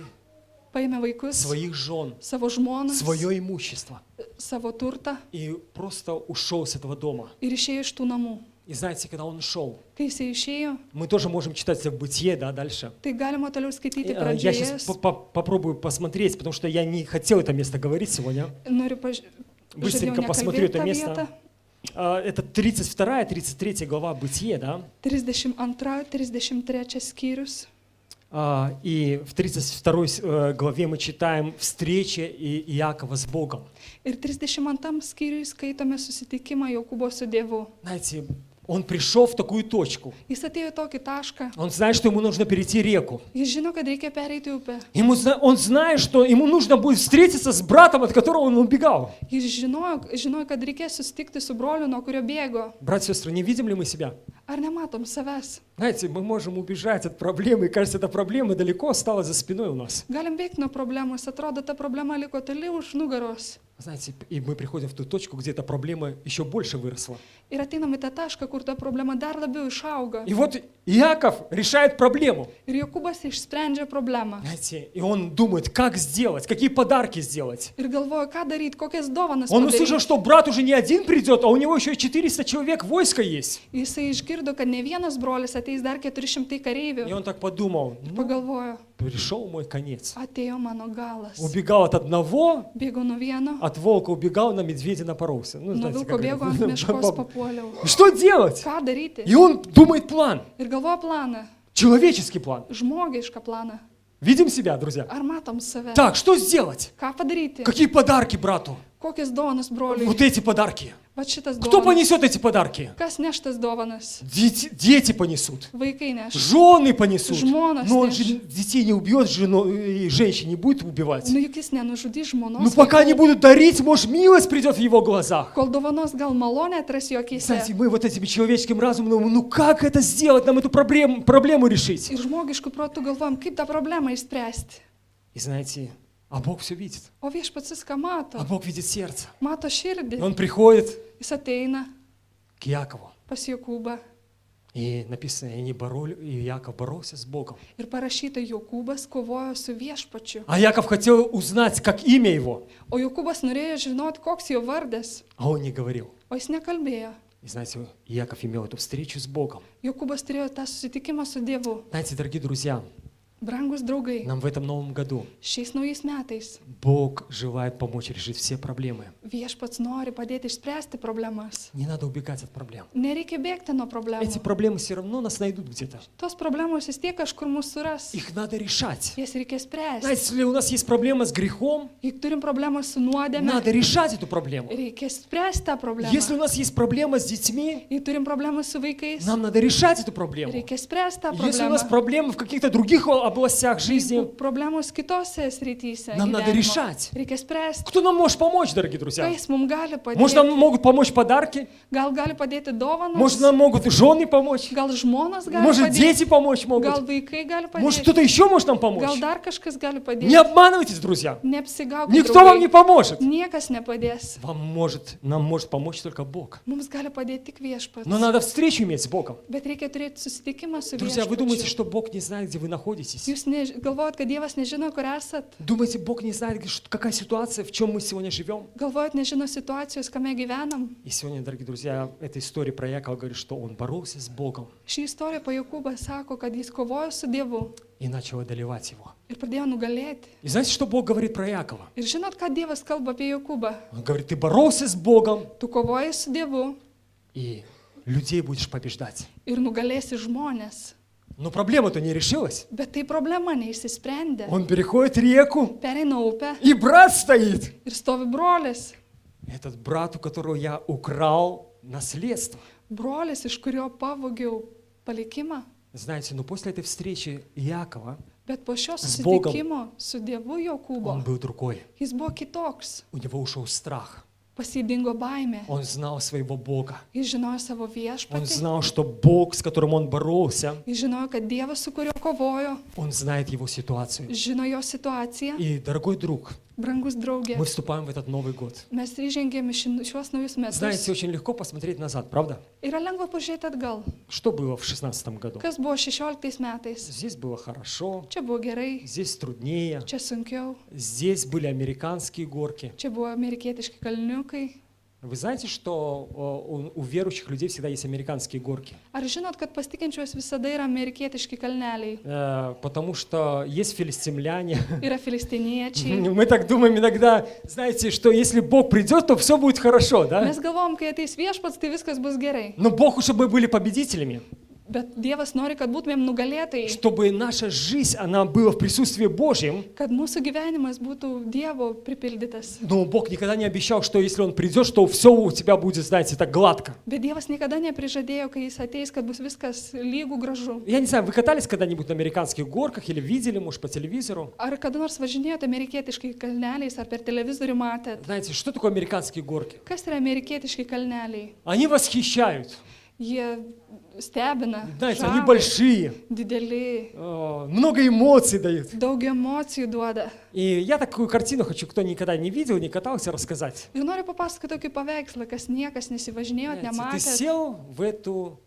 paėmė vaikus, своих жен, savo žmonas, свое имущество savo turtą и просто ушел с этого дома. ir išėjo iš tų namų. И знаете, когда он ушел, Kai jisai išėjo, мы тоже можем читать в Бытие, да, дальше. tai galima toliau skaityti Я сейчас pradžioje. попробую посмотреть, потому что я не хотел это место говорить сегодня. Noriu Быстренько посмотрю pažiūrėti это tą место. vietą. Это 32-33 глава Бытие, да? 32-33 skyrius. И в 32 главе мы читаем встреча Иакова с Богом. Ir 32 skyriui skaitome susitikimą Jokūbo su Dievu. Знаете, он пришел в такую точку. Jis atėjo į tokį tašką. Он знает, что ему нужно перейти реку. Jis žino, kad reikia pereiti upę. Он знает, что ему нужно будет встретиться с братом, от которого он убегал. Jis žinojo, kad reikės susitikti su broliu, nuo kurio bėgo. Братья и сестры, не видим ли мы себя? Ar nematom savęs? Знаете, мы можем убежать от проблемы, и кажется, эта проблема далеко осталась за спиной у нас. Galim bėgti nuo problemos, atrodo, ta problema liko toli už nugaros. Знаете, и мы приходим в ту точку, где эта проблема еще больше выросла. Ir ateinam į tą tašką, kur ta problema dar labiau išauga. И вот Иаков решает проблему. Ir Jokūbas išsprendžia problemą. Знаете, и он думает, как сделать, какие подарки сделать. Ir galvoja, ką daryti, kokias dovanas Он услышал, padaryti. что брат уже не один придет, а у него еще 400 человек войска есть. Jisai išgirdo, kad ne vienas brolis ateis, dar 400 И kareivių. он так подумал, Pagalvojo, пришел мой конец. atėjo mano galas. Убегал от одного, Bėgau nuo vieno, от волка убегал, на медведя напоролся. Ну, nuo знаете, vilko как bėgo, это. ant meškos papuoliau. Что делать? Ką daryti? И он думает план, Ir galvoja planą, человеческий план. žmogišką planą. Видим себя, друзья? Ar matom save? Так, что сделать? Ką padaryti? Какие подарки брату? Kokias dovanas broliui? Вот эти подарки. Va šitas Кто dovanas. понесет эти подарки? Kas neš tas dovanas? Дети понесут. Vaikai neš. Жены понесут. Žmonos Но он же neš. детей не убьет, жену и женщин не будет убивать. Nu juk jis nenužudys žmonos. Ну пока не vaikų. будут дарить, может, милость придет в его глазах. Kol dovanos gal malonė atras jo Знаете, akise. мы вот этим человеческим разумом думаем, ну как это сделать, нам эту проблему решить? Ir žmogiškų protų galvojam, kaip tą problemą išspręsti. И знаете, а Бог все видит. O viešpats viską А mato. Бог видит сердце. Mato И širdį. он приходит Jis ateina к Якову. pas Jokūbą. И написано, и Яков боролся с Богом. Ir parašyta, Jokūbas kovojo su viešpačiu. А Яков хотел узнать, как имя его, O Jokūbas norėjo žinoti, koks jo vardas. а он не говорил. O jis nekalbėjo. И знаете, Яков имел эту встречу с Богом. Jokūbas turėjo tą susitikimą su Dievu. Знаете, дорогие друзья, Brangus draugai, нам в этом новом году šiais naujais metais Бог желает помочь решить все проблемы. viešpats nori padėti išspręsti problemas. Не надо убегать от проблем. Nereikia bėgti nuo problemų. Эти проблемы все равно нас найдут где-то. Tos problemos vis tiek kažkur mūsų suras. Их надо решать. Jas reikia spręsti. Знаете, если у нас есть проблема с грехом, Juk turim problemą su nuodėme, надо решать эту проблему. reikia spręsti tą problemą. Если у нас есть проблема с детьми, Jei turim problemą su vaikais, нам надо решать эту проблему. reikia spręsti tą Если у нас problemą. проблемы в каких-то других областях жизни, Jeigu problemos kitose srityse, нам надо gyvenimo, решать. reikia spręsti. Кто нам может помочь, дорогие друзья? Kas mums gali Может, нам padėti? могут помочь подарки? Gal gali padėti dovanos? Может, нам могут жены помочь? Gal žmonas gali Может, padėti? дети помочь Gal могут? vaikai gali Может, padėti? кто-то еще может нам Gal помочь? dar kažkas gali padėti? Не обманывайтесь, друзья. Neapsigaukite. Никто вам не поможет. Niekas nepadės. Нам может помочь только Бог. Mums gali padėti tik viešpats. Но надо встречу иметь с Богом. Bet reikia turėti susitikimą su Друзья, вы думаете, viešpačiu. что Бог не знает, где вы находитесь? Jūs galvojat, kad Dievas nežino, kur esat? Думаете, Бог не знает, какая ситуация, в чем мы сегодня живем? Galvojat, nežino situacijos, kame gyvenam? И сегодня, дорогие друзья, эта история про Якова говорит, что он боролся с Богом Ši istorija po Jokūbą sako, kad jis kovojo su Dievu и начал одолевать его. ir pradėjo nugalėti. И знаете, что Бог говорит про Якова? Ir žinot, ką Dievas kalba apie Jokūbą? Он говорит, ты боролся с Богом, Tu kovoji su Dievu и людей будешь побеждать. ir nugalėsi žmonės. Но проблема-то не решилась. Bet tai problema neišsisprendė. Он переходит реку, Pereina upę и брат стоит. ir stovi brolis. Этот брат, у которого я украл наследство. Brolis, iš kurio pavogiau palikimą. Знаете, но после этой встречи Якова, Bet po šio S Bogom. susitikimo su Dievu он Jokūbo, был другой. jis buvo kitoks. У него ушел страх. Pasidingo baimė. Он знал своего Бога. Jis žinojo savo Он viešpatį. знал, что Бог, с которым он боролся, Jis žinojo, kad Dievas, su kuriuo kovojo, он знает его ситуацию. žino jo situaciją. И, дорогой друг, Brangus draugė, мы вступаем в этот Новый год. mes įžengėme šiuos naujus Знаете, metus. очень легко посмотреть назад, правда? Yra lengva pažiūrėti atgal. Что было в 16 году? Kas buvo 16 metais? Здесь было хорошо, Čia buvo gerai, здесь труднее, čia sunkiau, здесь были американские горки. čia buvo amerikietiški kalniukai. Вы знаете, что у верующих людей всегда есть американские горки? Ar žinot, kad pas tikinčiuos visada yra amerikietiški kalneliai? Потому что есть филистимляне. Yra filistiniečiai. Мы так думаем иногда, знаете, что если Бог придет, то все будет хорошо, да? Mes galvom, kai ateis viešpats, tai viskas bus gerai. Но Бог, чтобы мы были победителями, Bet Dievas nori, kad būtumėm nugalėtojai, чтобы наша жизнь, она была в присутствии Божьем. kad mūsų gyvenimas būtų Dievo pripildytas. Но Бог никогда не обещал, что если Он придет, что все у тебя будет, знаете, так гладко. Bet Dievas niekada neprižadėjo, kai Jis ateis, kad bus viskas lygų gražu. Я не знаю, вы катались когда-нибудь на американских горках или видели, может, по телевизору? Ar kada nors važinėjote amerikietiškai kalneliais, ar per televizorių matėt? Знаете, что такое американские горки? Kas yra amerikietiški kalneliai? Они восхищают. Jie stebina, Знаете, они žavi, большие, dideli, много эмоций дают. daug emocijų duoda. И я такую картину хочу, кто никогда не видел, не катался, рассказать. Ir noriu papasakoti tokį paveikslą, kas niekas nesivažinėjo, Знаете, ты nematė. сел в эту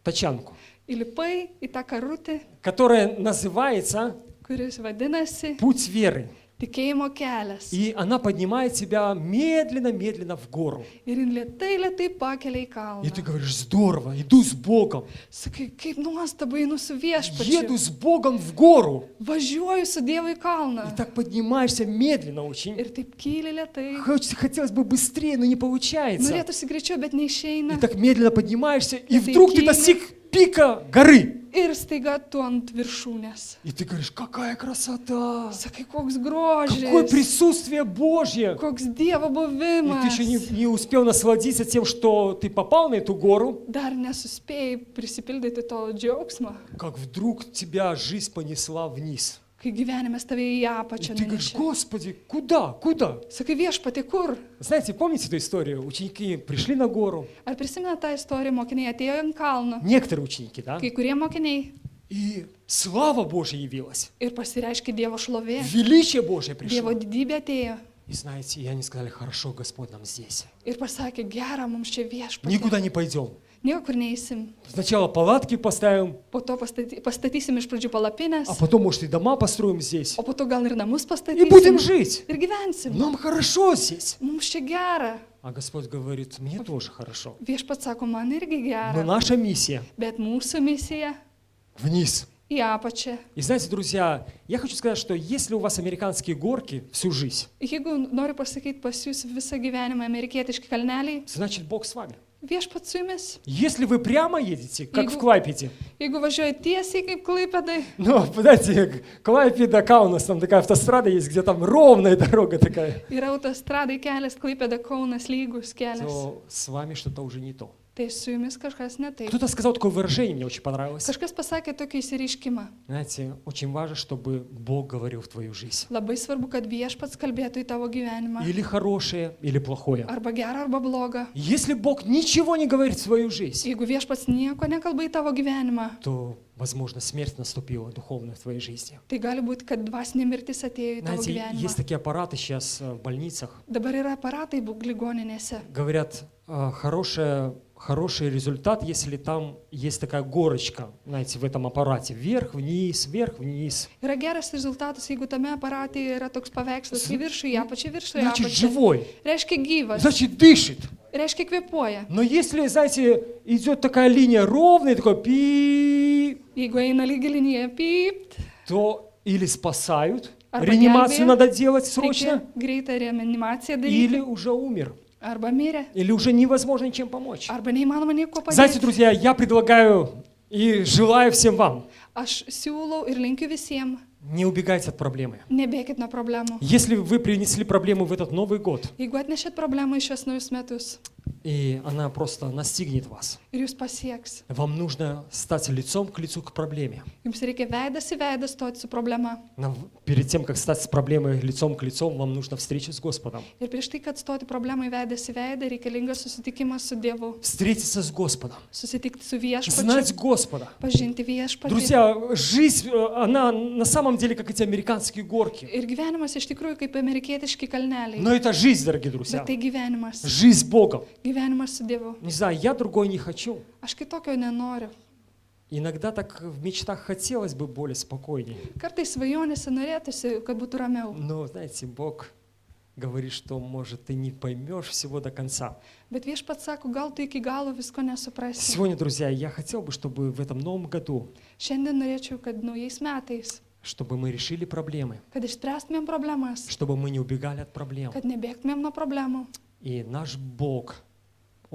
тачанку, Įlipai į tą karutį, которая называется kuris vadinasi «Путь веры». tikėjimo kelias. И она поднимает тебя медленно-медленно в гору. Ir jin lietai pakelia į И kalną. ты говоришь, здорово, иду с Богом. Sakai, kaip nuostabu, einu su Еду viešpačiu. с Богом в гору. Važiuoju su Dievu į kalną. И так поднимаешься медленно очень. Ir taip kyli lietai. Хотелось бы быстрее, но не получается. Norėtųsi greičiau, bet И neišeina. так медленно поднимаешься, и Это вдруг ты Киев. достиг пика горы. Ir staiga tu ant viršūnės. И ты говоришь, какая красота! Sakai, koks Какое grožis. присутствие Божье! Koks Dievo И ты buvimas. еще не успел насладиться тем, что ты попал на эту гору, Dar nesuspėjai prisipildyti to džiaugsmo, как вдруг тебя жизнь понесла вниз. kai gyvenimas tave į И apačią ты говоришь, nunešė. Господи, куда? Куда? Sakai, viešpatie, kur? Знаете, помните эту историю? Ученики пришли на гору, Ar prisimena tą istoriją, mokiniai atėjo ant kalno, некоторые ученики, да? kai kurie mokiniai И слава Божья явилась. ir pasireiškė Dievo šlovė, Величие Божье Dievo пришло. didybė atėjo И знаете, и они сказали, хорошо, Господь нам здесь. ir pasakė, gera, mums čia viešpatie, Никуда не пойдем. niekur neįsim, Сначала палатки поставим, po to pastatysim iš pradžių palapinės, а потом, может, и дома построим здесь. o po to gal ir namus И будем pastatysim жить. ir gyvensim. Нам хорошо здесь. Mums čia gera. А Господь говорит, мне тоже хорошо. Viešpats sako, man irgi Но gera, наша миссия bet mūsų misija вниз. į apačią. И знаете, друзья, я хочу сказать, что если у вас американские горки всю жизнь, Jeigu noriu pasakyti pas jūs visą gyvenimą amerikietiški kalneliai, значит, Бог с вами. viešpats su jumis. Если вы прямо едете, как в Иду. Клайпеде, Jeigu važiuoji tiesiai kaip klaipėdai, ну, знаете, Клайпеда, Каунас, там такая автострада есть, где там ровная дорога такая, yra autostradai kelias, klaipėda Kaunas lygus kelias, то с вами что-то уже не то. tai su jumis kažkas ne taip. Кто-то сказал такое выражение, мне очень понравилось. Kažkas pasakė tokį įsireiškimą. Знаете, очень важно, чтобы Бог говорил в твою жизнь. Labai svarbu, kad viešpats kalbėtų į tavo gyvenimą. Или хорошее, или плохое. Arba gerą, arba blogą. Если Бог ничего не говорит в твою жизнь, Jeigu viešpats nieko nekalba į tavo gyvenimą, то, возможно, смерть наступила духовная в твоей жизни. tai gali būti, kad dvasinė mirtis atėjo į tavo Знаете, gyvenimą. есть такие аппараты сейчас в больницах. Dabar yra aparatai ligoninėse. Говорят, хороший результат, если там есть такая горочка, знаете, в этом аппарате. Вверх, вниз, вверх, вниз. Yra geras rezultatas, jeigu tame aparate yra toks paveikslas į viršų, į apačią, viršų, į Значит, apačią. живой. Reiškia gyvas, Значит, дышит. reiškia kvėpuoja. Но если, знаете, идет такая линия ровная, такой пи, Jeigu eina lygi linija, pypt, то или спасают, Арба реанимацию gelbėja, надо делать reikia срочно, greitą reanimaciją или daryti, уже умер, arba mirė, или уже невозможно ничем помочь. arba neįmanoma nieko Знаете, padėti. друзья, я предлагаю и желаю всем вам, Aš siūlau ir linkiu visiems, не убегайте от проблемы. nebėkit nuo problemų. Если вы принесли проблему в этот Новый год, Jeigu atnešėt problemą į šios naujus metus и она просто настигнет вас, ir jūs pasieks, вам нужно стать лицом к лицу к проблеме. jums reikia veidas į veidą stoti su problema. Перед тем, как стать с проблемой лицом к лицу, вам нужна встреча с Господом. Ir prieš tai, kad stoti problemai veidas į veidą, reikalingas susitikimas su Dievu, Встретиться с Господом, susitikti su viešpačiu, знать Господа. pažinti viešpatį. Друзья, жизнь, она на самом деле как эти американские горки. Ir gyvenimas iš tikrųjų kaip amerikietiški kalneliai. Но это жизнь, дорогие друзья. Bet tai gyvenimas. Жизнь с Богом. Gyvenimas su Dievu. Не знаю, я другой не хочу. Aš kitokio nenoriu. Иногда так в мечтах хотелось бы более спокойнее. Kartais svajonėse norėtųsi, kad būtų ramiau. Но, знаете, Бог говорит, что, может, ты не поймешь всего до конца. Bet viešpats sako, gal tu iki galo visko nesuprasi. Сегодня, друзья, я хотел бы, чтобы в этом новом году, Šiandien norėčiau, kad naujais metais, чтобы мы решили проблемы, kad išspręstumėm problemas, чтобы мы не убегали от проблем. kad nebėgtumėm nuo problemų. И наш Бог,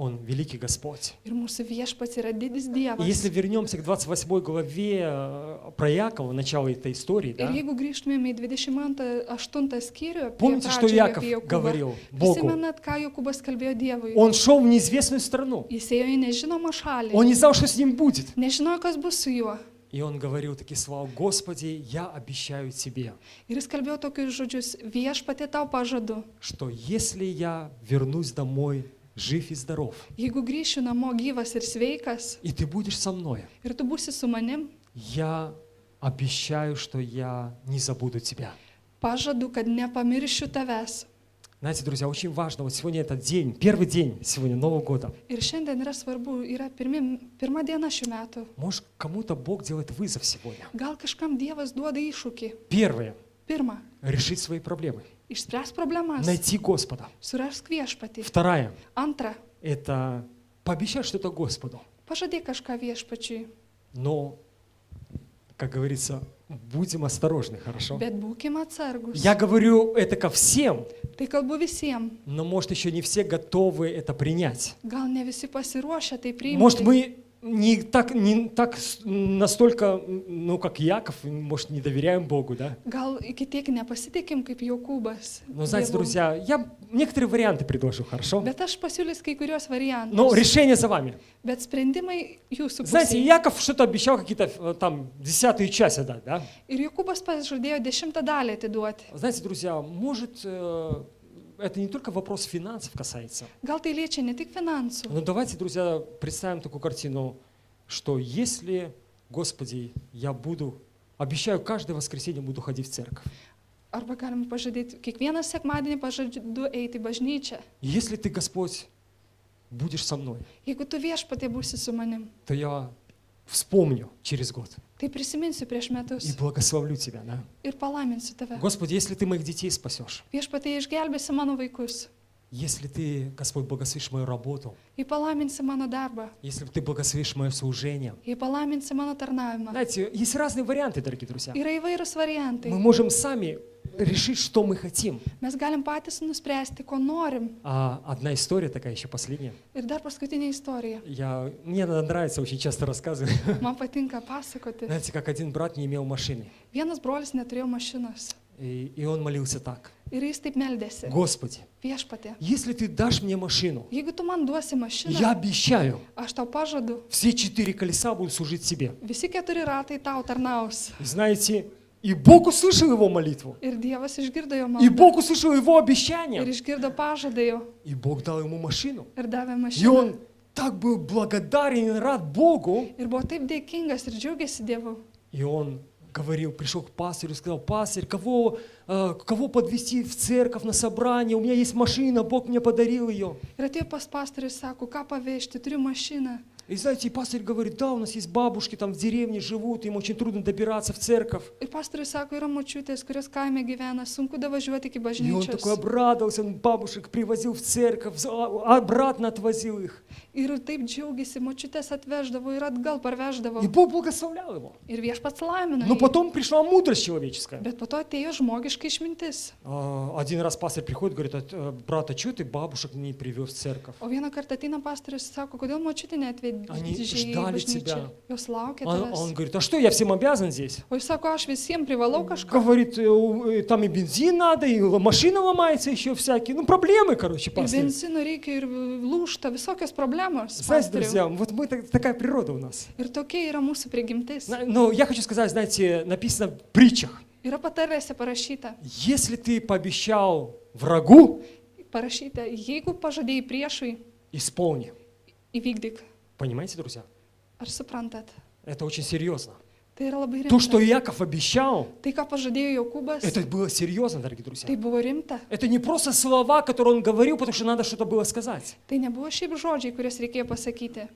Он великий Господь. Ir mūsų viešpats yra didis И Dievas. если вернемся к 28 главе про Якова, начало этой истории, Ir да, jeigu grįžtumėm į 28 skyrių, apie помните, что pradžią Яков apie Jokūbą, говорил Богу? prisimenat, ką Jokūbas kalbėjo Dievui? Он шел в неизвестную страну. Jis ėjo į nežinomą šalį, Он не знал, что с ним будет. nežinojo, kas bus su juo. И он говорил такие слова: Господи, я обещаю тебе, Ir jis kalbėjo tokius žodžius, viešpatė tau pažadu, что если я вернусь домой жив и здоров, jeigu grįšiu namo gyvas ir sveikas, и ты будешь со мной, ir tu būsi su manim, я обещаю, что я не забуду тебя. pažadu, kad nepamiršiu tavęs. Знаете, друзья, очень важно, вот сегодня этот день, первый день сегодня Нового года. Ir šiandien yra svarbu, yra pirma diena šių metų. Может, кому-то Бог делает вызов сегодня. Gal kažkam Dievas duoda iššūkį. Первое Pirma, — решить свои проблемы, išspręs problemas, найти Господа. surask viešpatį. Второе Antra, — это пообещать что-то Господу. pažadėk kažką viešpačiui, Но, как говорится, будем осторожны, хорошо? bet būkim atsargus. Я говорю это ко всем, Tai kalbu visiems. но, может, еще не все готовы это принять. Gal ne visi pasiruošę tai priimti. Может, мы не так настолько, ну, как Яков, может, не доверяем Богу, да? Gal iki tiek nepasitikim kaip Jokūbas. Но, знаете, Dievu. друзья, я некоторые варианты предложу, хорошо? Bet aš pasiūlysiu kai kurios variantus. Но решение за вами. Bet sprendimai jūsų Знаете, pusėje. Яков что-то обещал, какие-то там 10-ю часть отдать, да? Ir Jokūbas pažadėjo 10 dalį atiduoti. Знаете, друзья, может, это не только вопрос финансов касается. Gal tai liečia ne tik finansų. Но давайте, друзья, представим такую картину, что если, Господи, я обещаю, каждое воскресенье буду ходить в церковь. Arba galim pažadėti, kiekvieną sekmadienį pažadu eiti į bažnyčią. Если ты, Господь, будешь со мной, Jeigu tu viešpatė būsi su manim, то я вспомню через год tai prisiminsiu prieš и metus благословлю Тебя, да? ir palaiminsiu tave. Господи, если Ты моих детей спасешь, Viešpatė išgelbėsi mano vaikus, если Ты, Господь, благословишь мою работу, jei palaiminsi mano darbą, если Ты благословишь мое служение. jei palaiminsi mano tarnavimą. Знаете, есть разные варианты, дорогие друзья. Yra įvairūs variantai. Мы можем сами решить, что мы хотим. Mes galim patys nuspręsti, ko norim. А одна история такая еще последняя. Ir dar paskutinė istorija. Мне она нравится, очень часто рассказываю. Man patinka pasakoti. Знаете, как один брат не имел машины. Vienas brolis neturėjo mašinos. И он молился так: Ir jis taip meldėsi. Господи, Viešpatė, если Ты дашь мне машину, jeigu tu man duosi я mašiną, обещаю, aš tau pažadu, все 4 колеса будут служить Тебе. visi 4 ratai tau tarnaus. И знаете, и Бог услышал его молитву, Ir Dievas išgirdo jo и maldą. Бог услышал его Ir обещание, išgirdo pažadą jo. и Бог дал ему машину. Ir davė И mašiną. он так был благодарен и рад Богу. Ir buvo taip dėkingas ir džiaugiasi Dievu. И он пришел к пастырю и сказал: пастырь, кого подвезти в церковь на собрание? У меня есть машина, Бог мне подарил ее. Ir atėjo pas pastorius, sako, ką pavežti, turiu mašiną. И знаете, и пастырь говорит: да, у нас есть бабушки там в деревне живут, им очень трудно добираться в церковь. Ir pastorius sako, yra močiutės, kurios kaime gyvena, sunku davažiuoti iki И он такой bažnyčios. обрадовался, он бабушек привозил в церковь, обратно отвозил их. Ir taip džiaugiasi, močiutės atveždavo ir atgal parveždavo. И Бог благословлял его. Ir viešpats laimina. Но jį. потом пришла мудрость человеческая. Bet po to atėjo žmogiška išmintis. Один раз пастырь приходит, говорит: брат, а что ты бабушек не привез в церковь? O vieną kartą ateina pastorius, sako, kodėl močiutė neatvedė Они į ждали bažnyčią. тебя. Jos laukia Он tavęs. говорит: а что, я всем обязан здесь? O jis sako, aš visiems privalau kažką. Говорит, там и бензин надо, и машина ломается еще всякие. Ну, проблемы, короче, Ir пастырь. benzino reikia, ir lūšta, visokios problemos. Знаете, pastoriau. друзья, вот такая природа у нас. Ir tokia yra mūsų prigimtis. Но я хочу сказать, знаете, написано в притчах: Yra patarlėse parašyta, если ты пообещал врагу, jeigu pažadėjai priešui, исполни. įvykdyk. Понимаете, друзья? Ar suprantat? Это очень серьезно. Tai yra labai То, что rimta. Яков обещал, Tai, ką pažadėjo Jokūbas, это было серьезно, дорогие друзья. tai buvo rimta. Это не просто слова, которые он говорил, потому что надо что-то было сказать. Tai nebuvo šiaip žodžiai, kuriuos reikėjo pasakyti.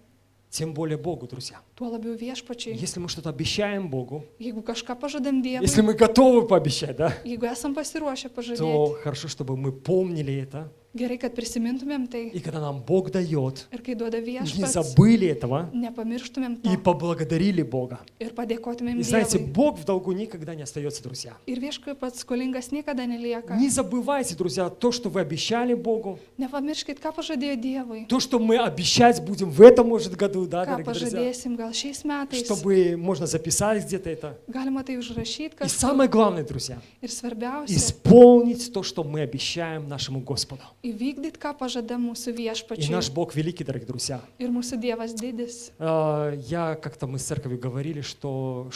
тем более Богу, друзья. tuo labiau viešpačiui. Если мы что-то обещаем Богу, Jeigu kažką pažadam Dievui, если мы готовы пообещать, да, jeigu esam pasiruošę то pažadėti, хорошо, чтобы мы помнили это. gerai, kad prisimintumėm tai. И когда нам Бог дает, Ir kai duoda не viešpats, забыли этого nepamirštumėm и to поблагодарили Бога. ir padėkotumėm И знаете, Dievui. Бог в долгу никогда не остается, друзья. Ir viešpats skolingas niekada nelieka. Не забывайте, друзья, то, что вы обещали Богу, Nepamirškit, ką pažadėjo Dievui. то, что мы обещать будем в этом, может, году, да, Ką дорогие друзья, pažadėsim gal šiais metais. чтобы можно записать где-то это. Galima tai užrašyti, И kas. самое главное, друзья, Ir svarbiausia, исполнить то, что мы обещаем нашему Господу. įvykdyti, ką pažada mūsų И наш viešpačiui. Бог великий, дорогие друзья. Ir mūsų Dievas didis. Я как-то мы с церковью говорили, что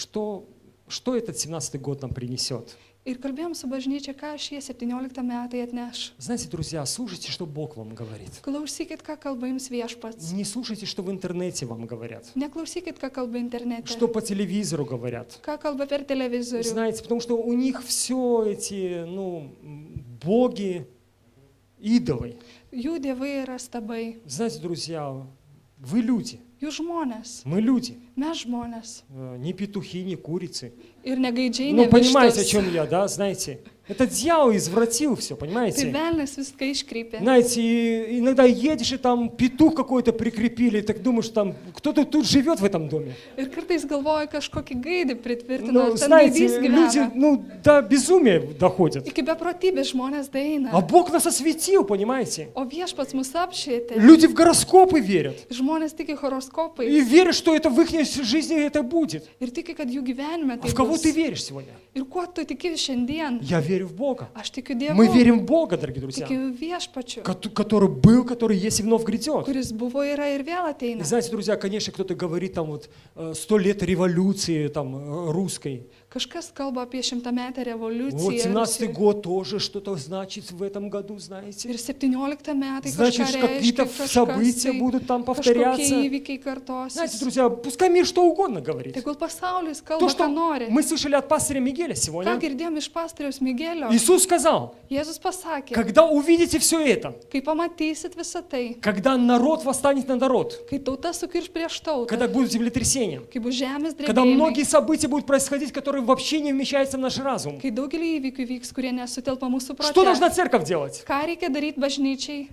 этот 17-й год нам принесет. Ir kalbėjom su bažnyčia, ką šie 17 metai atneš. Знаете, друзья, слушайте, что Бог вам говорит. Klausykit, ką kalba jums viešpats. Не слушайте, что в интернете вам говорят, Neklausykit, ką kalba internete. что по телевизору говорят. Ką kalba per televizorių. Знаете, потому что у них все эти, боги, идолы. Jų dievai yra stabai. Знаете, друзья, вы люди, Jų žmonės. мы люди, Mes žmonės. не петухи, не курицы. Ir negaidžiai, Ну, ne понимаете, о vištos. чем я, да, знаете? Это дьявол извратил все, Tai понимаете? velnas viską iškreipė. Знаете, и иногда едешь, и там петух какой-то прикрепили, и так думаешь, там кто-то тут живет в этом доме. Ir kartais galvoju, kažkokį gaidį pritvirtino. Ну, Ten знаете, gaidys люди, gyvena. до безумия доходят. Iki beprotybės žmonės daina. А Бог нас осветил, понимаете? O viešpats mus apšvietė. Люди в гороскопы верят. Žmonės tiki И horoskopai. верят, что это в их жизни это будет. Ir tiki, kad jų gyvenime А tai в кого bus. ты веришь сегодня? Ir kuo tu tiki šiandien? Я верю в Бога. Aš tikiu Dievu. Мы верим в Бога, дорогие друзья, Tikiu viešpačiu, который был, который есть и вновь грядет. kuris buvo, yra ir vėl И ateina. знаете, друзья, конечно, кто-то говорит там вот 100 лет революции там русской. Kažkas kalba apie 100-metę revoliuciją. Вот 17-й Rusijoj. год тоже что-то значит в этом году, знаете. Ir 17 metai Значит, kažką какие-то reiškia, события будут там kažkokie повторяться. įvykiai Знаете, kartosis. друзья, пускай мир что угодно говорит. Tegul pasaulis То, kalba, что ką nori. мы слышали от пастыря Мигеля Ką сегодня, girdėjom iš pastoriaus Migelio? Иисус сказал, Jėzus pasakė, когда увидите все это, kai pamatysit visą tai, когда народ восстанет на народ, kai tauta sukirš prieš tautą, когда будут землетрясения, kai bus žemės когда многие drebėjimai, события будут происходить, которые вообще не вмещаются в наш разум. kai daugelį įvykių vyks, kurie nesutelpa mūsų Что должна prote. церковь делать? Ką reikia daryti bažnyčiai?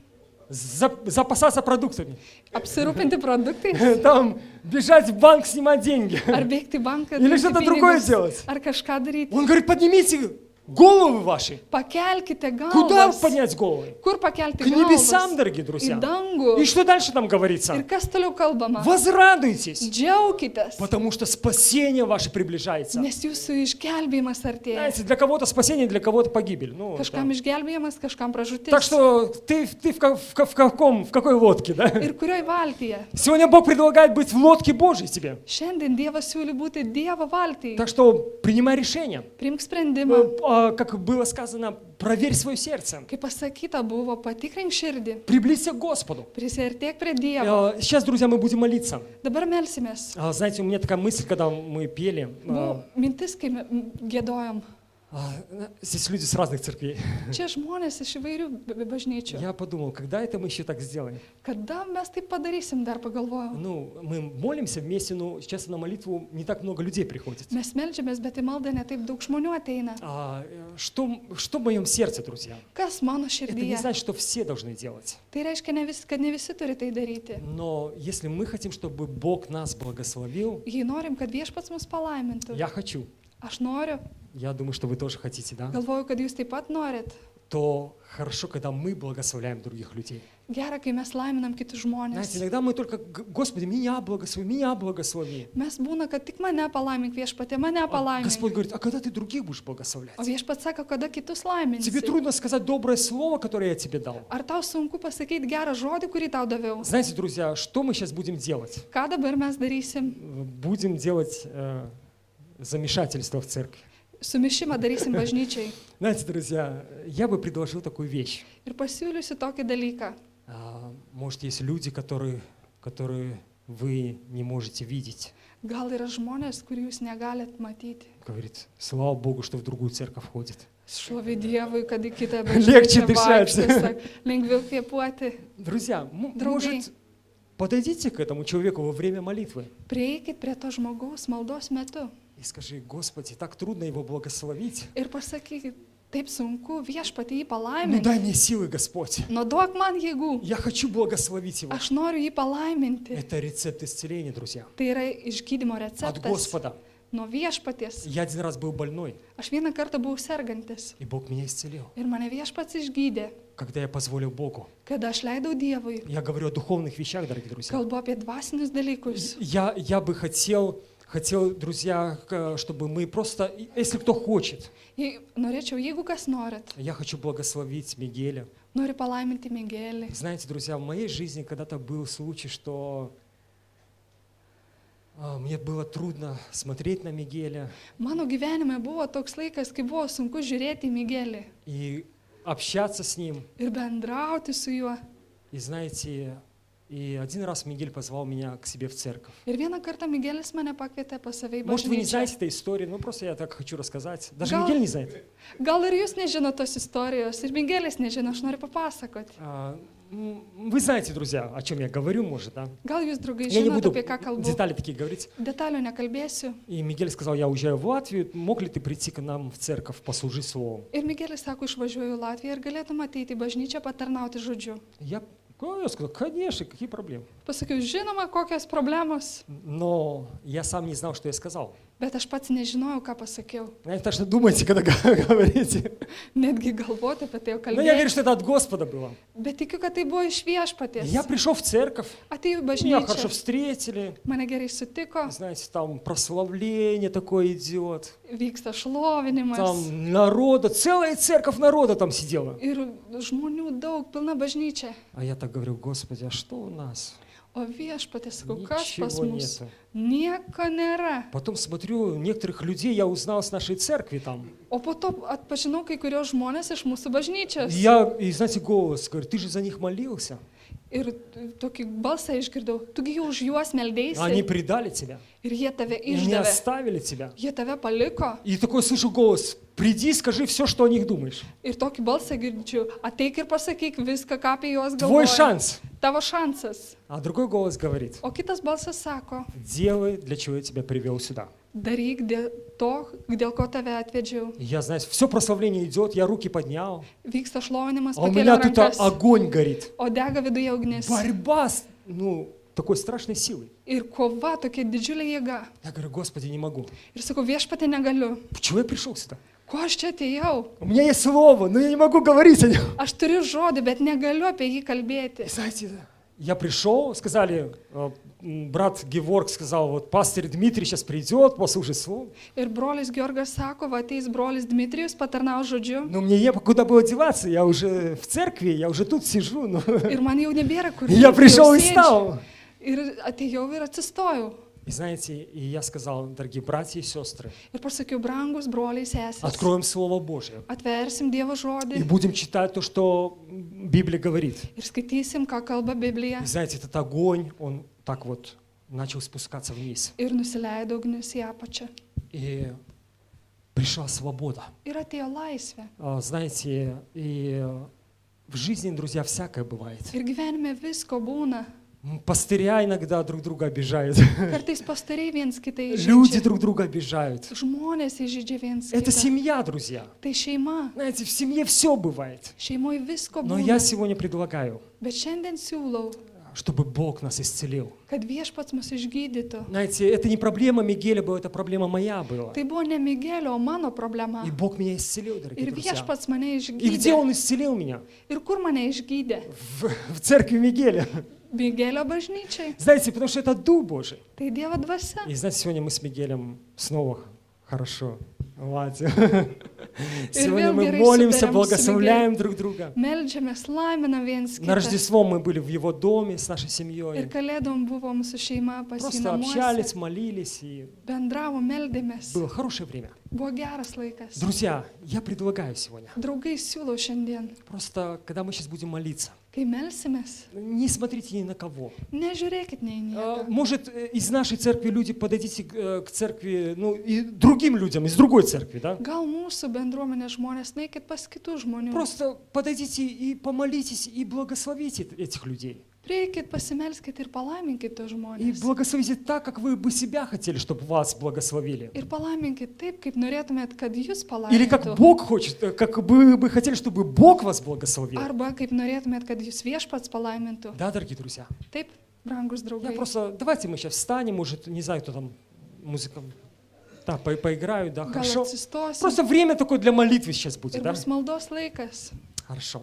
Запасаться продуктами. Apsirūpinti produktais? Там бежать в банк, снимать деньги. Ar bėgti į banką? Или atimti что-то другое pinigus? делать. Ar kažką daryti? Он говорит, поднимите головы ваши. Pakelkite Куда galvas. поднять головы? Kur pakelti К небесам, galvas? дорогие Į друзья. dangų. И что дальше там Ir говорится? kas toliau kalbama? Возрадуйтесь, Džiaukitės, потому что спасение ваше приближается. nes jūsų išgelbėjimas artėja. Знаете, для кого-то спасение, для кого-то погибель. Ну, Kažkam да. išgelbėjimas, kažkam pražūtis. Так что ты в какой лодке, да? Ir kurioj valtyje? Сегодня Бог предлагает быть в лодке Божьей тебе. Šiandien Dievas siūly būti Dievo valtyje. Так что принимай решение. Priimk sprendimą. Как было сказано, проверь свое сердце. Kaip pasakyta buvo, patikrink širdį. Приблизься к Господу. Prisartėk prie Dievo. Сейчас, друзья, мы будем молиться. Dabar melsimės. Знаете, у меня такая мысль, когда мы пели. Buvo mintis, kai gėdojom. Здесь люди с разных церквей. Čia žmonės iš įvairių bažnyčių. Я подумал, когда это мы еще так сделаем? Kada mes tai padarysim, dar pagalvojau. Мы молимся вместе, но сейчас на молитву не так много людей приходит. Mes melžiamės, bet į maldą netaip daug žmonių ateina. Что в моем сердце, друзья? Kas mano Это не širdyje? значит, что все должны делать. Tai reiškia, kad ne visi turi tai daryti. Но если мы хотим, чтобы Бог нас благословил, Jei norim, kad viešpats mus palaimintų, я хочу, aš noriu, я думаю, что вы тоже хотите, да? galvoju, kad jūs taip pat norit. То хорошо, когда мы благословляем других людей. Gera, kai mes laiminam kitus žmonės. Знаете, иногда мы только, Господи, меня благослови. Mes būna, kad tik mane palaimink viešpatė, mane А palaimink. Господь говорит, а когда ты других будешь благословлять? O viešpats sako, kada kitus Тебе laiminsi. трудно сказать доброе слово, которое я тебе дал. Ar tau sunku pasakyti gerą žodį, kurį tau daviau? Знаете, друзья, что мы сейчас будем делать? Ką dabar mes darysim? Будем делать замешательство в церкви. Sumišimą darysim bažnyčiai. Знаете, друзья, я бы предложил такую вещь. Ir pasiūlysiu tokį dalyką. Может, есть люди, которые вы не можете видеть. Gal yra žmonės, kurių jūs negalit matyti. Говорит, слава Богу, что в другую церковь ходит. Šlovė Dievui, kad į kitą Lėkčiau bažnyčią dešrelti. vaikšto, lengviau kvėpuoti. Друзья, Другие. может, подойдите к этому человеку во время молитвы Prieikit prie to žmogaus maldos metu и скажи: Господи, так трудно его благословить. ir pasakykit, taip sunku viešpatį jį Ну palaiminti. дай мне силы, Господь. Nu duok man jėgų, Я хочу благословить его. aš noriu jį palaiminti. Это рецепт исцеления, друзья. Tai yra išgydymo От receptas Господа. nuo viešpaties. Я один раз был больной, Aš vieną kartą buvau sergantis и Бог меня исцелил. ir mane viešpats išgydė, Когда я позволил Богу. kada aš leidau Dievui. Я говорю о духовных вещах, дорогие друзья. Kalbu apie dvasinius dalykus. Я бы хотел, друзья, чтобы мы просто, если кто хочет, Norėčiau, jeigu kas norit, я хочу благословить Мигеля. noriu palaiminti Miguelį. Знаете, друзья, в моей жизни когда-то был случай, что мне было трудно смотреть на Мигеля Mano gyvenime buvo toks laikas, kai buvo sunku žiūrėti į Miguelį и общаться с ним. ir bendrauti su juo. И знаете, и один раз Мигель позвал меня к себе в церковь. Ir vieną kartą Miguelis mane pakvietė pas save į Может, вы не bažnyčią. знаете этой истории, но просто я так хочу рассказать. Даже Gal- Мигель не знает. Gal ir jūs nežinote tos istorijos, ir Miguelis nežino, aš noriu papasakoti. Вы знаете, друзья, о чем я говорю, может, да? Gal jūs, draugai, Я не žinote, буду apie ką kalbu. детали такие говорить. Detalių nekalbėsiu. И Мигель сказал: я уезжаю в Латвию, мог ли ты прийти к нам в церковь, послужить словом? Ir Miguelis sako, išvažiuoju į Latviją ir galėtum ateiti į bažnyčią patarnauti žodžiu. Я сказал: конечно, какие проблемы? Pasakiau, žinoma, kokios problemos, Но я сам не знал, что я сказал. bet aš pats nežinojau, ką pasakiau. Знаете, так что думайте, когда говорите. Netgi galvoti apie tai jau Но я верю, kalbėjau. что это от Господа было. Bet tikiu, kad tai buvo iš viešpaties. Я пришел в церковь, Atėjau į меня хорошо bažnyčią, встретили. mane gerai sutiko, Знаете, там прославление такое идет. vyksta šlovinimas. Там народа, целая церковь народа там сидела. Ir žmonių daug, pilna bažnyčia. А я так говорю: Господи, а что у нас? O viešpatės, sakau, kas pas Ничего mus? нету. Nieko nėra. Потом смотрю, некоторых людей я узнал с нашей церкви там. O po to atpažinau kai kurios žmonės iš mūsų bažnyčios. И знаете, голос говорит: ты же за них молился. Ir tokį balsą išgirdau, tugi jau už juos Они meldėsi. предали тебя. Ir jie tave И не išdavė. оставили тебя. Jie tave paliko. И такой слышу голос: приди, скажи все, что о них думаешь. Ir tokį balsą girdžiu. Ateik ir pasakyk viską, ką apie juos Твой galvoji. шанс. Tavo šansas. А другой голос говорит: O kitas balsas sako, делай, для чего я тебя привел сюда. daryk dėl to, dėl ko tave atvedžiau. И я, знаете, все прославление идет, я руки поднял, Vyksta šlovinimas, а у меня pakeliau тут rankas, огонь горит. o dega viduje ugnis. Борьба с, такой страшной силой. Ir kova tokia didžiulė jėga. Я говорю: Господи, не могу. Ir sakau, viešpatė negaliu. Почему я пришел сюда? Ko aš čia atėjau? У меня есть слово, но я не могу говорить о нем. Aš turiu žodį, bet negaliu apie jį И kalbėti. знаете, я пришел, сказали, брат Геворг сказал: вот пастырь Дмитрий сейчас придет, послушает слово. Ir brolis Georgas sako, va ateis brolis Dmitrijus, patarnau žodžiu. Но мне некуда было деваться, я уже в церкви, я уже тут сижу. Ir man jau nebėra kur. И я eiti, пришел jau и sėdžiu. стал. Ir atėjau ir atsistojau. И знаете, и я сказал: дорогие братья и сестры, Ir pasakiau, brangus broliai sesės. откроем Слово Божье Atversim Dievo и žodį будем читать то, что Библия говорит. ir skaitysim, ką kalba Biblija. И знаете, этот огонь, он так вот начал спускаться вниз. Ir nusileido ugnis į apačią. И пришла свобода. Ir atėjo laisvė. Знаете, и в жизни, друзья, всякое бывает. Ir gyvenime visko būna. Пастыря иногда друг друга обижают. Kartais pastariai viens kitai Люди įžeidžia. друг друга обижают. Žmonės įžeidžia viens Это kitą. семья, друзья. Tai šeima. Знаете, в семье все бывает. Šeimoje visko Но būna. я сегодня предлагаю, Bet šiandien siūlau, чтобы Бог нас исцелил. kad viešpats mus išgydytų. Знаете, это не проблема Мигеля была, это проблема моя была. Tai buvo ne Migelio, o mano problema. И Бог меня исцелил, дорогие Ir друзья. viešpats mane И где išgydė. Он исцелил меня? Ir kur mane išgydė? В церкви Мигеля. Migelio bažnyčiai. Знаете, потому что это Дух Божий. Tai Dievo dvasia. И знаете, сегодня мы с Мигелем снова хорошо ладим. vėl Сегодня мы gerai молимся, sutariam su благословляем друг друга. Meldžiamės, laiminam viens На kitą. Рождество мы были в его доме с нашей Ir семьей. kalėdom buvom su šeima pas jį Просто namuose. общались, молились, и Bendravom, meldėmės. было хорошее время. Buvo geras laikas. Друзья, я предлагаю сегодня, Draugai siūlau šiandien, просто когда мы сейчас будем молиться, kai melsimės, не смотрите ни на кого. nežiūrėkit nei nieką. Может, из нашей церкви люди подойдите к церкви, и другим людям из другой церкви, да? Gal mūsų bendruomenės žmonės, neikit pas kitų žmonių. Просто подойдите и помолитесь, и благословите этих людей. Prieikit, pasimelskit ir palaiminkit tos И žmonės. благословите так, как вы бы себя хотели, чтобы вас благословили. Ir palaiminkit taip, kaip norėtumėt, kad jūs Или как palaimintų. Бог хочет, как бы вы хотели, чтобы Бог вас благословил. Arba kaip norėtumėt, kad jūs viešpats palaimintų. Да, дорогие друзья? Taip, brangus Я draugai. просто, давайте мы сейчас встанем, может, не знаю, кто там, музыка, да, поиграют, да, Gal хорошо. atsistosim. Просто время такое для молитвы сейчас будет, Ir да? bus maldos laikas. Хорошо.